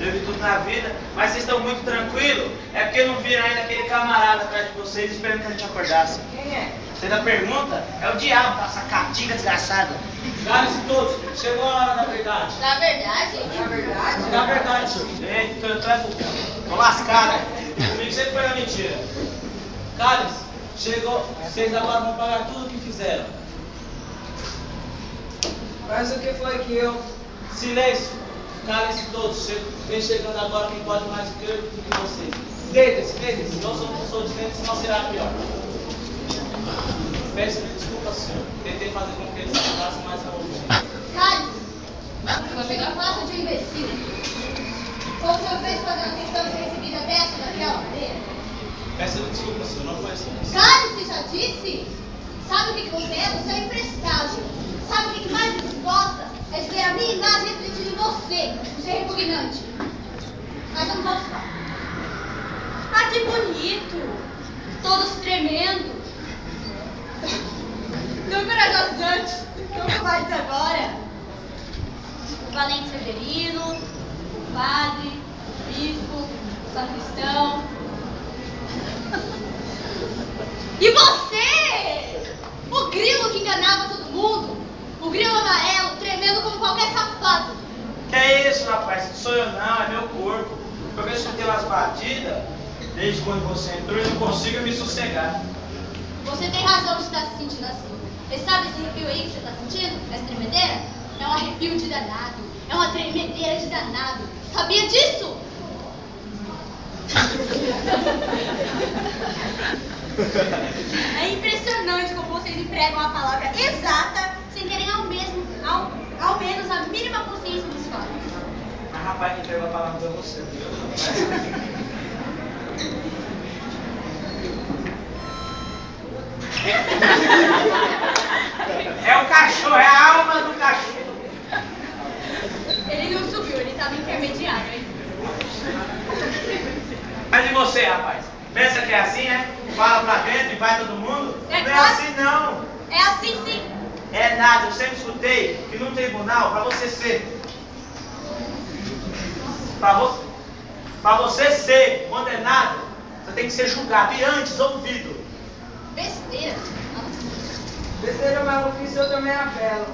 Eu vi tudo na vida, mas vocês estão muito tranquilos. É porque não viram ainda aquele camarada atrás de vocês esperando que a gente acordasse. Quem é? Você ainda pergunta? É o diabo, essa catinga desgraçada. Calem-se todos, chegou a hora da verdade. Na verdade, Da verdade, sim. Eita, então é bocão. Tô lascado. Comigo sempre foi a mentira. Calem-se, chegou, vocês agora vão pagar tudo o que fizeram. Mas o que foi que eu... Silêncio, calem-se todos, vem chegando agora quem pode mais do que eu do que vocês. Deitem-se, não sou diferente, senão será pior. Peço-lhe desculpa, senhor. Tentei fazer com que eles se ficassem mais ao ouvido. Cale-se! Não faça de um imbecil. Como o senhor fez fazendo questão de ser recebida dessa daquela maneira? Peço-lhe desculpa, senhor, não foi assim. Cale-se, já disse! Sabe o que você é? Você é imprestável. Sabe o que mais me desgosta? É de ver a minha imagem refletida em você. Você é repugnante. Mas não posso falar. Ah, que bonito! Todos tremendo. Tão corajosos antes, tão covardes agora. O valente Severino, o padre, o bispo, o sacristão. E você! O grilo que enganava todo mundo. O grilo amarelo, tremendo como qualquer safado. Que é isso, rapaz? Não sou eu não, é meu corpo. Eu vejo que eu tenho umas batidas. Desde quando você entrou, eu não consigo me sossegar. Você tem razão de estar se sentindo assim. Você sabe esse arrepio aí que você está sentindo? Essa tremedeira? É um arrepio de danado. É uma tremedeira de danado. Sabia disso? É impressionante como vocês empregam a palavra exata sem terem ao menos a mínima consciência dos fatos. Mas rapaz, quem entregou a palavra foi você, viu? É o cachorro, é a alma do cachorro. Ele não subiu, ele estava intermediário, hein? Mas e você, rapaz? Pensa que é assim, né? Fala pra dentro e vai todo mundo? É não é claro. assim, não. É assim sim. É nada, eu sempre escutei que num tribunal, pra você ser... Pra você ser condenado, você tem que ser julgado e antes ouvido. Besteira. Besteira, mas no fim eu também apelo.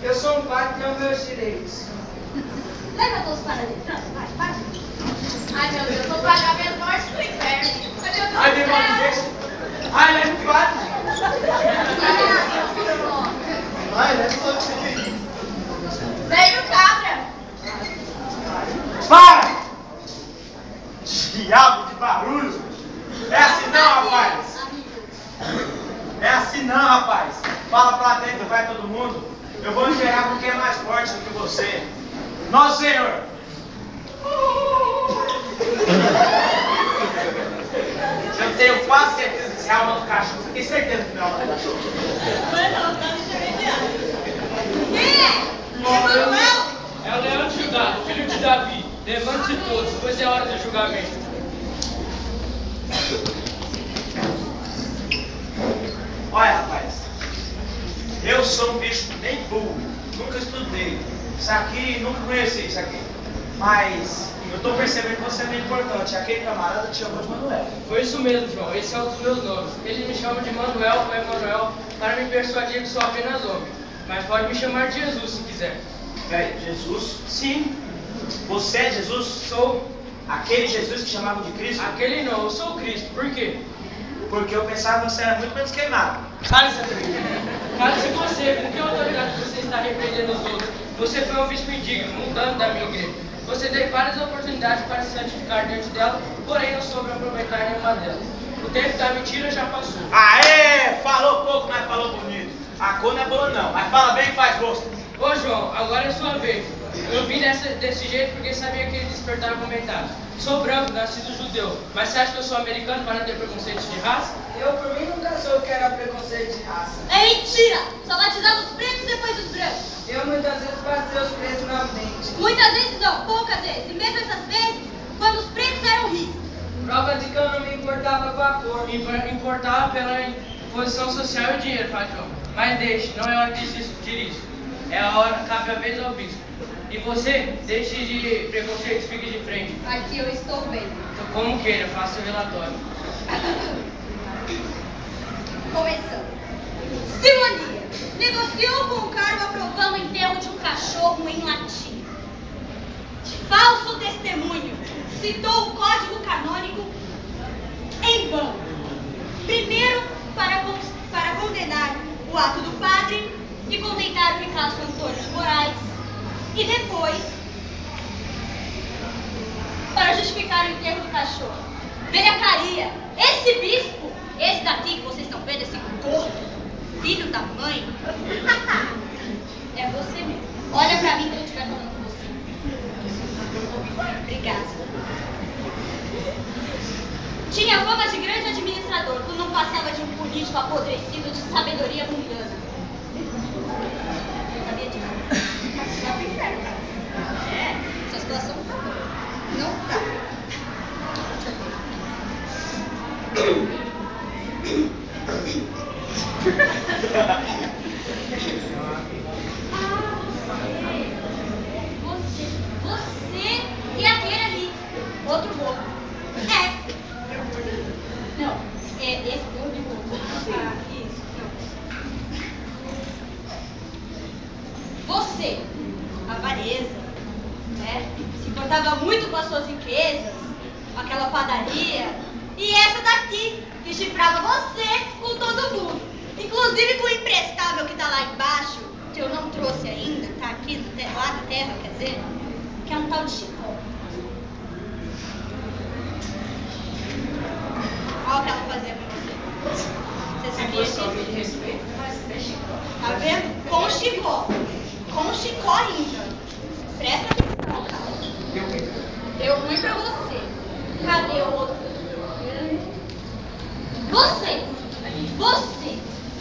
Eu sou um padre e tenho meus direitos. Leva todos para dentro. Pronto, vai. Ai, meu Deus, vou pagar minhas mortes pro inferno. Ai, meu Deus, deixa. Ai, leva o padre. Ai, leva o padre. veio cabra. Para! Diabo de barulho! É assim não, rapaz! É assim não, rapaz! Fala pra dentro, vai todo mundo. Eu vou liberar porque é mais forte do que você. Nosso Senhor! Eu tenho quase certeza que é a alma do cachorro. Você tem certeza que não é a alma do cachorro? Quem é? Emanuel? É o leão de Judá, o filho de Davi. Levante-se todos, pois é hora do julgamento. Olha, rapaz, eu sou um bicho bem burro, nunca estudei. Isso aqui, nunca conheci isso aqui. Mas eu tô percebendo que você é bem importante. Aquele camarada te chamou de Manuel. Foi isso mesmo, João. Esse é um dos meus nomes. Ele me chama de Manuel ou Emanuel para me persuadir que sou apenas homem. Mas pode me chamar de Jesus se quiser. Peraí, Jesus? Sim, Você é Jesus? sou. Aquele Jesus que chamavam de Cristo? Aquele não, eu sou o Cristo. Por quê? Porque eu pensava que você era muito menos queimado. Cale-se, amigo. Cale-se você. Com que autoridade você está repreendendo os outros? Você foi um bispo indigno, mudando da minha igreja. Você teve várias oportunidades para se santificar dentro dela, porém não soube aproveitar nenhuma delas. O tempo da mentira já passou. Aê! Falou pouco, mas falou bonito. A cor não é boa não, mas fala bem e faz gosto. Ô João, agora é sua vez. Eu vim desse jeito porque sabia que ele despertava comentários. Sou branco, nascido judeu, mas você acha que eu sou americano para não ter preconceito de raça? Eu, por mim, nunca soube que era preconceito de raça. É mentira! Só batizava os pretos depois dos brancos. Eu muitas vezes batizei os pretos na mente. Muitas vezes não, poucas vezes. E mesmo essas vezes, quando os pretos eram ricos. Prova de que eu não me importava com a cor. Importava pela posição social e dinheiro, Padre João. Mas deixe, não é hora de discutir isso. É a hora, cabe a vez ao bispo. E você, deixe de preconceito, fique de frente. Aqui eu estou bem. Como queira, faça o relatório. Começando. Simonia negociou com o cargo aprovando o enterro de um cachorro em latim. Falso testemunho citou o código canônico em vão. Primeiro, para condenar o ato do padre e condenar o Ricardo Antônio de Moraes. E depois, para justificar o enterro do cachorro. Velhacaria, esse bispo, esse daqui que vocês estão vendo, esse gordo, filho da mãe, é você mesmo. Olha pra mim quando eu estiver falando com você. Obrigada. Tinha fama de grande administrador, quando não passava de um político apodrecido de sabedoria mundana. Eu sabia disso. Vai pro inferno, cara. É, essa situação não tá boa. Não tá. Você e aquele ali. Outro gordo. É. Não, é esse gordo e gordo. Ah, isso. Não. Você, avareza, né? Se importava muito com as suas riquezas, com aquela padaria. E essa daqui, que chifrava você com todo mundo. Inclusive com o imprestável que tá lá embaixo, que eu não trouxe ainda, tá aqui lá na terra, quer dizer, que é um tal de Chicó. Olha o que ela fazia pra você. Você sabia disso? Tá vendo? Com o Chicó. Com o Chicó ainda. Presta atenção, cara. Deu ruim pra você. Cadê o outro?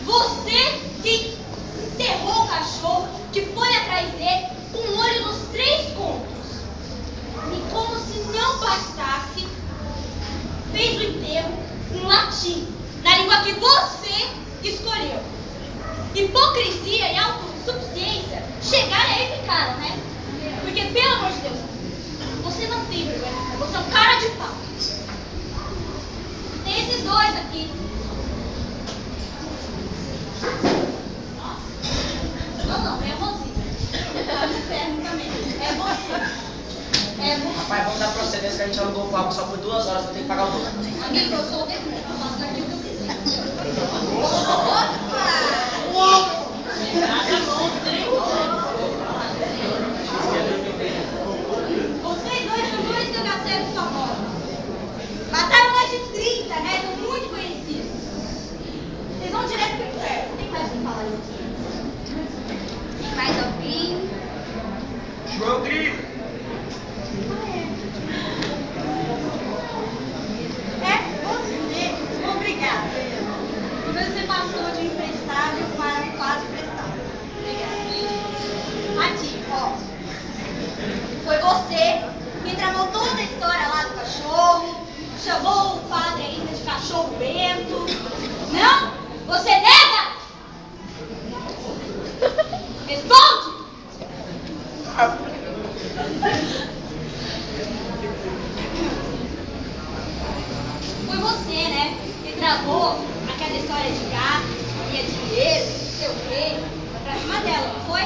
Você que enterrou o cachorro, que foi atrás dele, com o olho nos 3 contos. E como se não bastasse, fez o enterro em latim, na língua que você escolheu. Hipocrisia e autossuficiência chegaram a esse cara, né? Porque, pelo amor de Deus, você não tem vergonha, você é um cara de pau. Tem esses dois aqui. Não, é você. Tá no inferno também. É você. Rapaz, vamos dar procedência que a gente alugou o palco só por 2 horas, eu tenho que pagar o dobro. Amigo, eu sou o demônio, eu faço daqui o que eu quiser. Vocês dois são 2 cangaceiros famosos. Mataram mais de 30, né? São muito conhecidos. Vocês vão direto pro inferno. Tem mais o que falar isso? Tem mais alguém? João Grilo. É você. Obrigada. Você passou de emprestável para quase prestável. Obrigada. Aqui, ó. Foi você que tramou toda a história lá do cachorro, chamou o padre ainda de cachorro bento. Não? Você nega? Responde! Foi você, né, que travou aquela história de gato, que é dinheiro, não sei o quê, pra cima dela, não foi?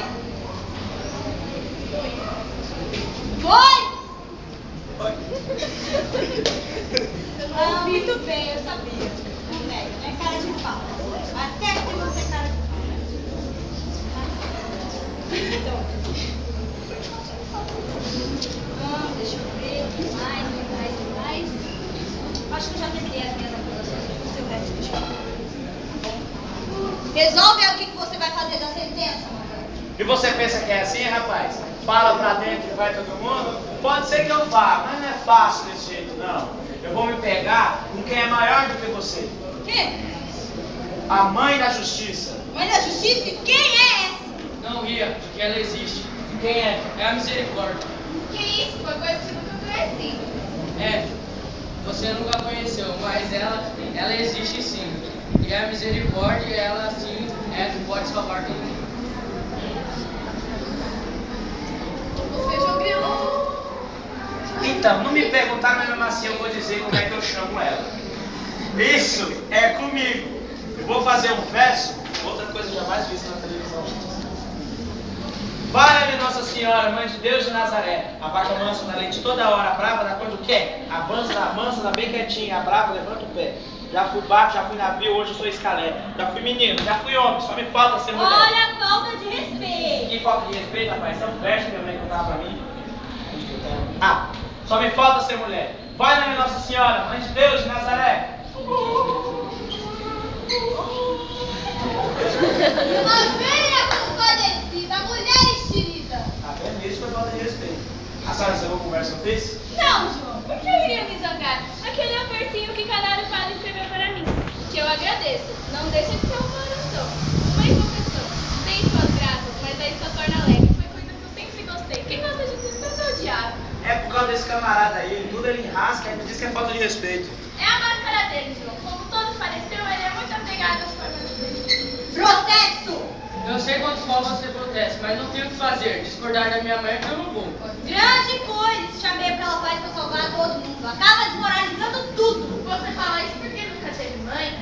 Foi? Ah, muito bem, eu sabia. Não é cara de pau. Até que você é cara de pau. Então, E você pensa que é assim, rapaz? Fala pra dentro e vai todo mundo? Pode ser que eu fale, mas não é fácil desse jeito, não. Eu vou me pegar com quem é maior do que você. Quem? A mãe da justiça. Mãe da justiça? Quem é essa? Não ria, porque ela existe. Quem é? É a misericórdia. Que isso? Foi coisa que eu nunca conheci. É, você nunca conheceu, mas ela existe sim. E a misericórdia, ela sim, pode salvar todo mundo. Você jogou. Então, não me perguntar, mas mesmo assim eu vou dizer como é que eu chamo ela. Isso é comigo. Eu vou fazer um verso, outra coisa jamais vista na televisão. Valha-me Nossa Senhora, Mãe de Deus de Nazaré, a vaca mansa na leite toda hora, a brava da quando quer, a mansa bem quietinha, a brava levanta o pé. Já fui baixo, já fui navio, hoje eu sou escalé. Já fui menino, já fui homem, só me falta ser mulher. Olha a falta de respeito. Que falta de respeito, rapaz, é um verso que minha mãe contava pra mim. Ah, só me falta ser mulher. Valha-me Nossa Senhora, Mãe de Deus de Nazaré. Uma velha compadecida, mulher estirida. Tá vendo? Isso foi falta de respeito. A senhora encerrou a conversa com isso? Não, João, por que eu iria me zangar? Aquele é o versinho que Canário Padre escreveu para mim, que eu agradeço. Não deixa de ser uma oração, uma invocação. Tem suas graças, mas aí só torna alegre. Foi coisa que eu sempre gostei. Quem gosta de Jesus tanto é o diabo. É por causa desse camarada aí, tudo ele enrasca e me diz que é falta de respeito. É a máscara dele, João. Como todos pareceram, ele é muito apegado às formas dele. Protesto. Eu sei quantos mal você protesta, mas não tenho o que fazer. Discordar da minha mãe que eu não vou. Grande coisa. Chamei pra ela faz pra salvar todo mundo. Acaba desmoralizando tudo. Você fala isso porque nunca teve mãe?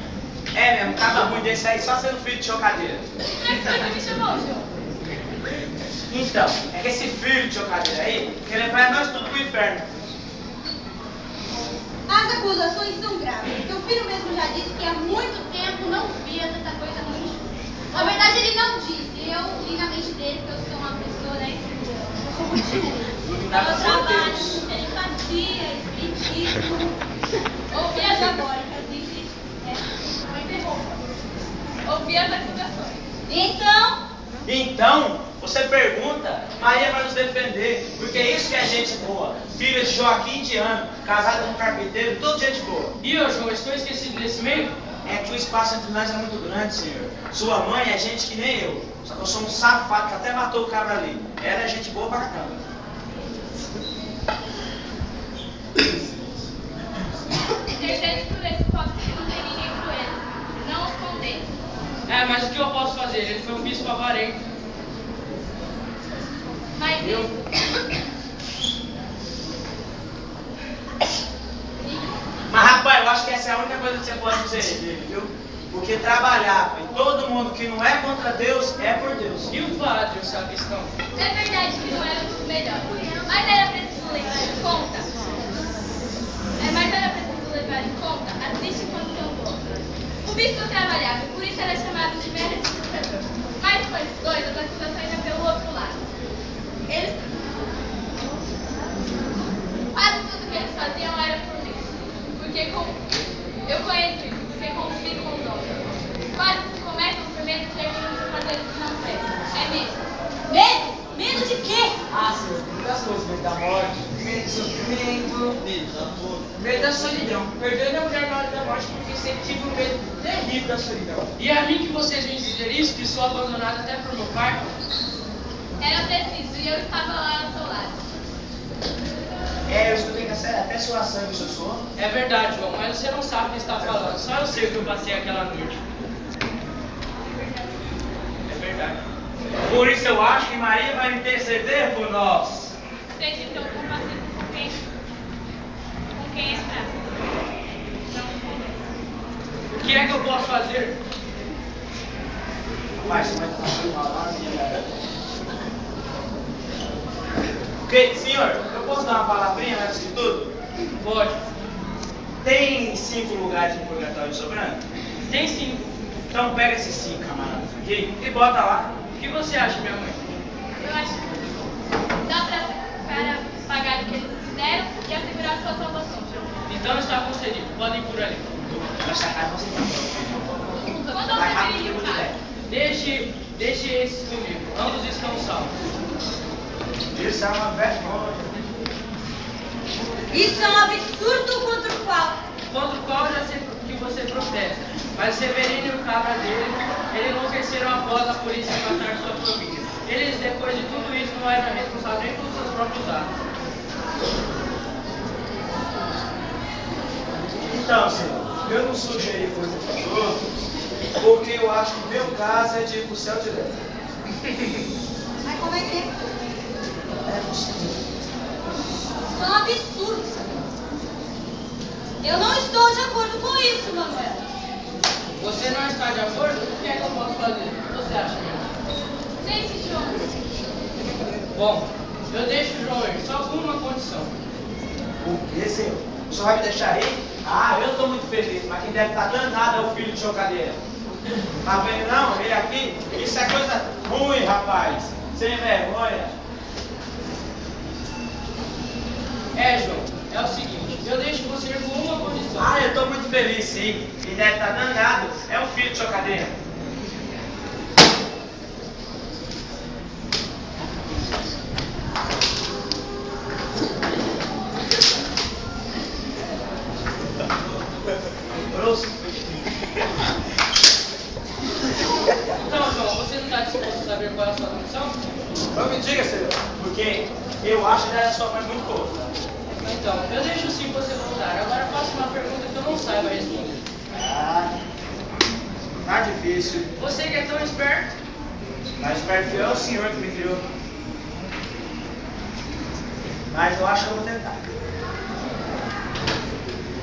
É mesmo, cada ruim desse aí só sendo filho de chocadeira. Como é que foi que me chamou, João? Então, é que esse filho de chocadeira aí quer levar nós tudo pro inferno. As acusações são graves. Seu filho mesmo já disse que há muito tempo não via tanta coisa no lixo. Na verdade, ele não disse. Eu li na mente dele que eu sou uma pessoa, né? Eu sou muito Iluminado eu por trabalho Deus. com telepatia, espiritismo, ouvi as agóricas, Não interrompa. Ouvi as acusações. Então, você pergunta, Maria vai nos defender, porque é isso que é gente boa. Filha de Joaquim de Ano, casada com um carpinteiro, tudo gente boa. E eu, João, estou esquecido desse meio? É que o espaço entre nós é muito grande, senhor. Sua mãe é gente que nem eu. Só que eu sou um safado que até matou o cabra ali. Ela é gente boa pra caramba. Terceiros por esse povo que não tem ninguém por ele. Não os condeno. É, mas o que eu posso fazer? Ele foi um bispo avarento. Mas isso. Mas rapaz, eu acho que essa é a única coisa que você pode dizer dele, viu? Porque trabalhar, pai, todo mundo que não é contra Deus é por Deus. E o padre, o sacristão? É verdade que não era dos melhores. Mas era preciso levar em conta. A triste condição do homem. O bispo trabalhava, por isso era chamado de velho administrador. Mas com esses dois, as acusações iam pelo outro lado. Eles. Quase tudo que eles faziam era por mim. Porque eu conheço isso, porque confio com os homens. Quase tudo começam por medo de terminam por fazer o que não prestam. É mesmo. medo? Medo de quê? Ah, senhor, tem muitas coisas. Medo da morte, medo do sofrimento, medo da dor, medo da solidão. Perdoe minha mulher na hora da morte porque sempre tive um medo terrível da solidão. E a mim que vocês vêm dizer isso, que sou abandonado até por meu pai? Era preciso e eu estava lá ao seu lado. É, eu escutei que até sua sangue, seu suor. É verdade, João, mas você não sabe o que está falando. Só eu sei o que eu passei aquela noite. É verdade. Por isso eu acho que Maria vai interceder por nós. Seja então compassivo com quem é fraco. Não com O que é que eu posso fazer? Mas você vai falar Ok, senhor, eu posso dar uma palavrinha antes de tudo? Pode. Tem 5 lugares no purgatório sobrando? Tem sim. Então pega esses 5 camaradas aqui e bota lá. O que você acha, minha mãe? Eu acho que dá para pagar o que eles fizeram e assegurar a sua salvação, João. Então está concedido. Podem ir por ali. Vai sacar você. Quando Vai você rápido viria que eu o vou caso? Deixe Deixe esses comigo, ambos estão salvos. Isso é uma vergonha. Isso é um absurdo contra o qual Eu já sei que você protesta, mas o Severino e o cabra dele, eles enlouqueceram após a polícia matar sua família. Eles, depois de tudo isso, não eram responsáveis nem pelos seus próprios atos. Então, senhor, eu não sugeri coisa para os outros, porque eu acho que o meu caso é de ir pro céu direto. Mas como é que é? Isso é um absurdo, senhor. Eu não estou de acordo com isso, Manuel. Você não está de acordo? O que é que eu posso fazer? O que você acha mesmo? Sente, João. Bom, eu deixo o João ir, só com uma condição. O que, senhor? O senhor vai me deixar aí? Ah, eu estou muito feliz, mas quem deve estar danado é o filho de chocadeira. Tá vendo não? Ele aqui, isso é coisa ruim, rapaz. Sem vergonha. João, é o seguinte, eu deixo você ir com uma condição. Ah, eu estou muito feliz, sim. Quem deve estar danado é o filho de chocadeira. Então, João, você não está disposto a saber qual é a sua condição? Não me diga, senhor, porque eu acho que a sua mãe muito boa. Então, eu deixo sim você voltar. Agora faço uma pergunta que eu não saiba responder. Ah, tá difícil. Você que é tão esperto, Mas esperto é o senhor que me criou. Mas eu acho que eu vou tentar.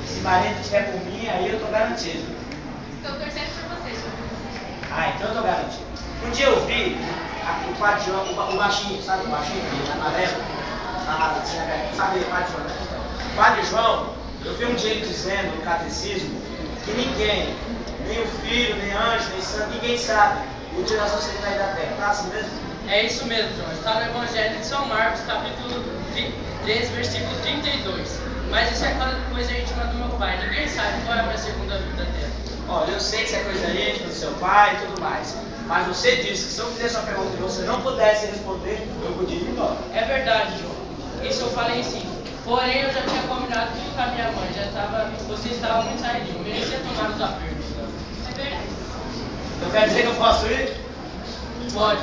Se Maria estiver por mim, aí eu tô garantido. Estou torcendo por você, João. Ah, então eu tô garantido. Um dia eu vi o padre João, o baixinho, sabe o baixinho, amarelo? Sabe o padre João, né? O padre João, eu vi um dia ele dizendo no catecismo que ninguém, nem o filho, nem anjo, nem santo, ninguém sabe o dia da sociedade da terra. Tá assim mesmo? é isso mesmo, João. Está no Evangelho de São Marcos, capítulo 13, versículo 32. Mas isso é coisa íntima do meu pai. Ninguém sabe qual é a minha segunda vida da terra. Olha, eu sei que isso é coisa íntima do seu pai e tudo mais. Mas você disse que se eu fizesse uma pergunta e você não pudesse responder, eu podia ir embora. É verdade, João. Isso eu falei sim. Porém, eu já tinha combinado tudo com a minha mãe. Você estava muito saidinho. Merecia tomar os apertos. É verdade. Então quer dizer que eu posso ir? Pode.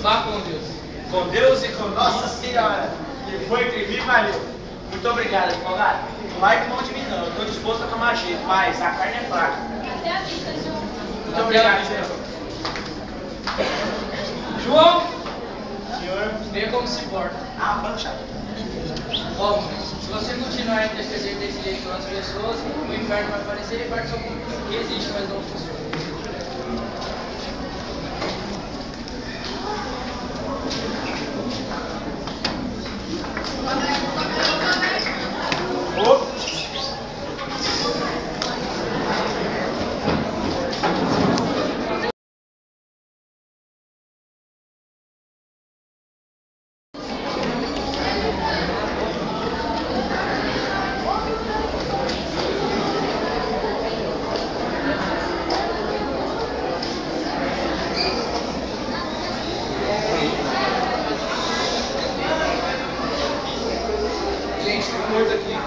Vá com Deus. Com Deus e com Nossa Senhora, que foi que me valeu. Muito obrigado, advogado. Não vai com mão de mim, não. Eu estou disposto a tomar jeito, mas a carne é fraca. Até a vista, João. Muito obrigado, senhor. João, Senhor. vê como se porta. Ah, pode deixar. Bom, se você continuar a interceder desse jeito com as pessoas, o inferno vai aparecer e parte que existe, mas não funciona. Opa. Gente, tem muito aqui.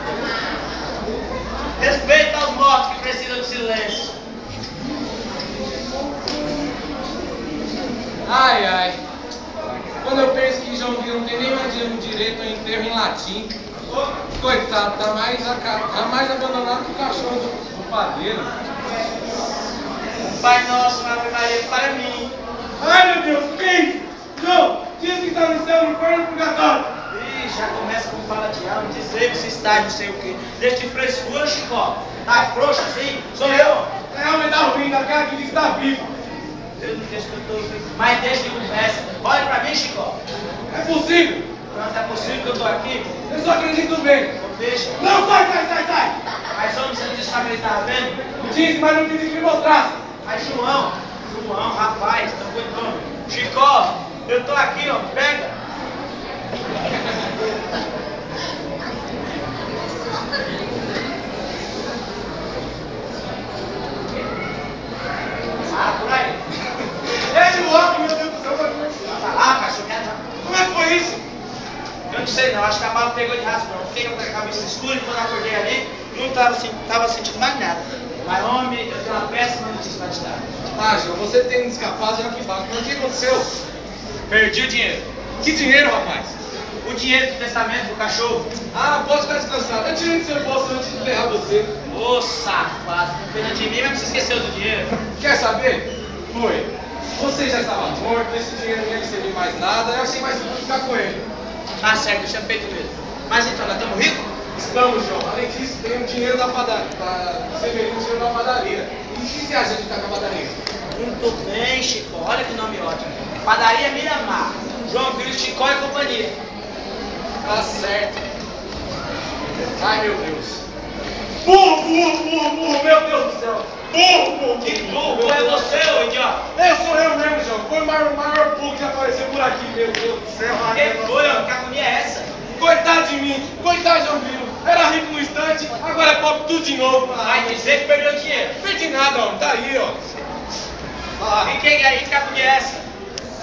Respeita aos mortos que precisam de silêncio. Ai, ai. Quando eu penso que João Guilherme não tem nem direito ao enterro em latim, coitado, tá mais abandonado que o cachorro do padeiro. Pai nosso, Ave Maria, para mim. Ai, meu Deus, quem? João, diz que está no céu, no inferno e no purgatório. Ih, já começa com fala de alma, dizer que se está não sei o quê. Deixa de frescura, Chicó. Tá frouxo assim? Sou eu. É homem da ruim, da cara que diz que está vivo. Eu não deixo que eu tô vivo. Mas deixa de conversa. Olha pra mim, Chicó. É possível. Não é possível que eu tô aqui. Eu só acredito bem. Não deixa. Não, sai. Mas homem, você não disse que ele tava vendo? Disse, mas não disse que me mostrasse. Mas João, rapaz, não foi nome. Chicó, eu tô aqui, ó, pega. Ah, por aí. só pegou de raspão. Fiquei com a cabeça escura e quando eu acordei ali, não tava sentindo mais nada. Mas, homem, eu tenho uma péssima notícia pra te dar. Ah, João, você tem um escapado já que baixo. Mas o que aconteceu? Perdi o dinheiro. Que dinheiro, rapaz? O dinheiro do testamento do cachorro. Ah, pode ficar descansado. Eu tirei do seu bolso antes de enterrar você. Ô, safado, com pena de mim, mas você esqueceu do dinheiro. Quer saber? Foi. Você já estava morto, esse dinheiro não ia receber mais nada, eu achei mais justo ficar com ele. Tá certo, eu tinha feito mesmo. Mas então, nós estamos ricos? Estamos, João. Além disso, tem o dinheiro da padaria. Você veio o dinheiro da padaria. E o que você acha de ficar com a padaria? Muito bem, Chico. Olha que nome ótimo. Padaria Miramar. João Grilo, Chicó e companhia. Tá certo. Ai, meu Deus. Burro, meu Deus do céu. Burro. Que burro é você, ô idiota? Sou eu mesmo, João. Foi o maior burro que apareceu por aqui, meu Deus do céu. Que foi, ó? Que agonia é essa? Coitado de mim. Coitado de João Grilo. Era rico no instante, agora é pobre tudo de novo. Vai dizer que perdeu dinheiro. Perdi nada, homem. Tá aí, ó. E quem aí? Que agonia é essa?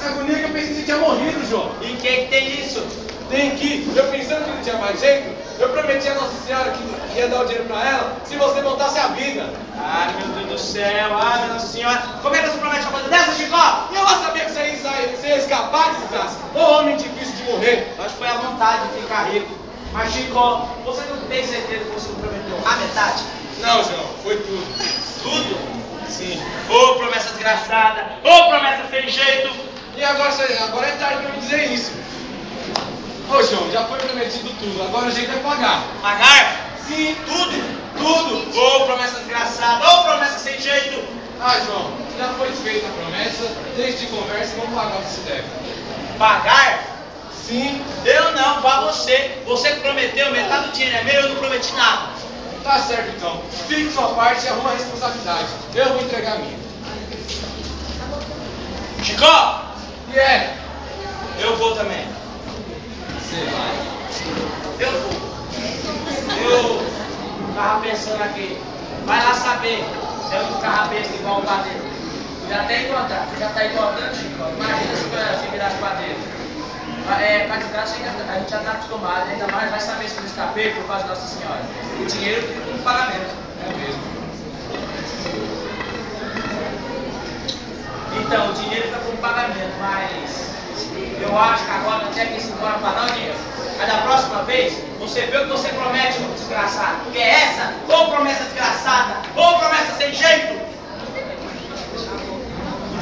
A agonia que eu pensei que você tinha morrido, João. E quem que tem isso? Tem que, eu pensando que não tinha mais jeito, eu prometi a Nossa Senhora que ia dar o dinheiro pra ela se você voltasse à vida. Ai, meu Deus do céu, ai, minha Nossa Senhora. Como é que você promete uma coisa dessa, Chicó? E eu já sabia que você ia escapar, desgraça. Ô homem difícil de morrer. Acho que foi a vontade de ficar rico. Mas, Chicó, você não tem certeza que você não prometeu a metade? Não, João, foi tudo. Tudo? Sim. Ô, promessa desgraçada, ô, promessa sem jeito. E agora é tarde pra me dizer isso. Ô, João, já foi prometido tudo, agora o jeito é pagar. Pagar? Sim, Tudo? Ô, promessa desgraçada, ô, promessa sem jeito. Ah, João, já foi feita a promessa, deixe de conversa e vamos pagar o que se deve. Pagar? Sim. Eu não, vá você. Você que prometeu, metade do dinheiro é meu, eu não prometi nada. Tá certo então. Fique sua parte e arruma a responsabilidade. Eu vou entregar a minha. Chicó! Eu vou também. Você vai? Eu vou. Eu tava pensando aqui. Vai lá saber se é um carrapeço igual o padeiro. Já até encontrar. Você já tá encontrando, Chicó? Imagina se virasse padeiro. Com a desgraça a gente já tá acostumado. Ainda mais vai saber se eu escapei por causa da Nossa Senhora. O dinheiro fica com pagamento. É mesmo. Então, o dinheiro fica com pagamento, mas eu acho que agora não tinha que ir embora para não, dinheiro. Mas da próxima vez, você vê o que você promete, meu desgraçado. Que é essa? Ou promessa desgraçada, ou promessa sem jeito.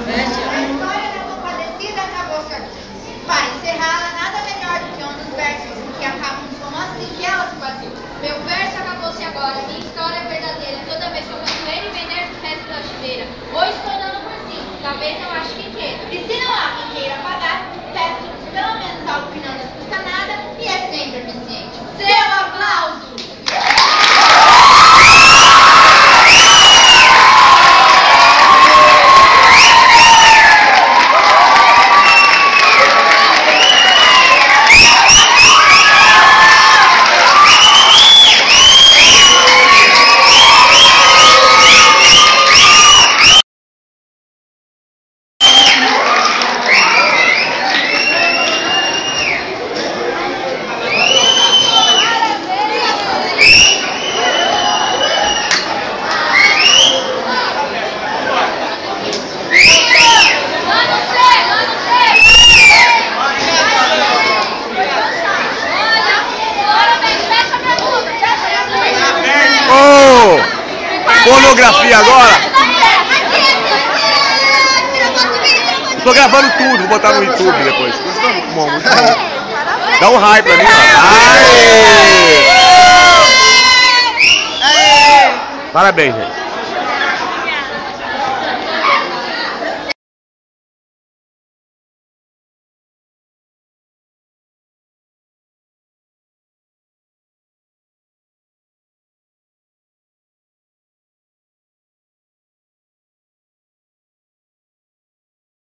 A história da compadecida acabou-se aqui. Para encerrá-la, nada melhor do que um dos versos que acabam como assim que ela se fazia. Meu verso acabou-se agora, minha história é verdadeira. Toda vez que eu canto ele vender o resto da chuveira. Hoje estou dando por cima, talvez eu acho que queira. E se não há quem queira pagar, peço pelo menos algo que não nos custa nada e é sempre eficiente. Seu aplauso! Pornografia agora? Tô gravando tudo, vou botar no YouTube depois. Bom, muito bom. Dá um raio pra mim. Aê! Parabéns, gente.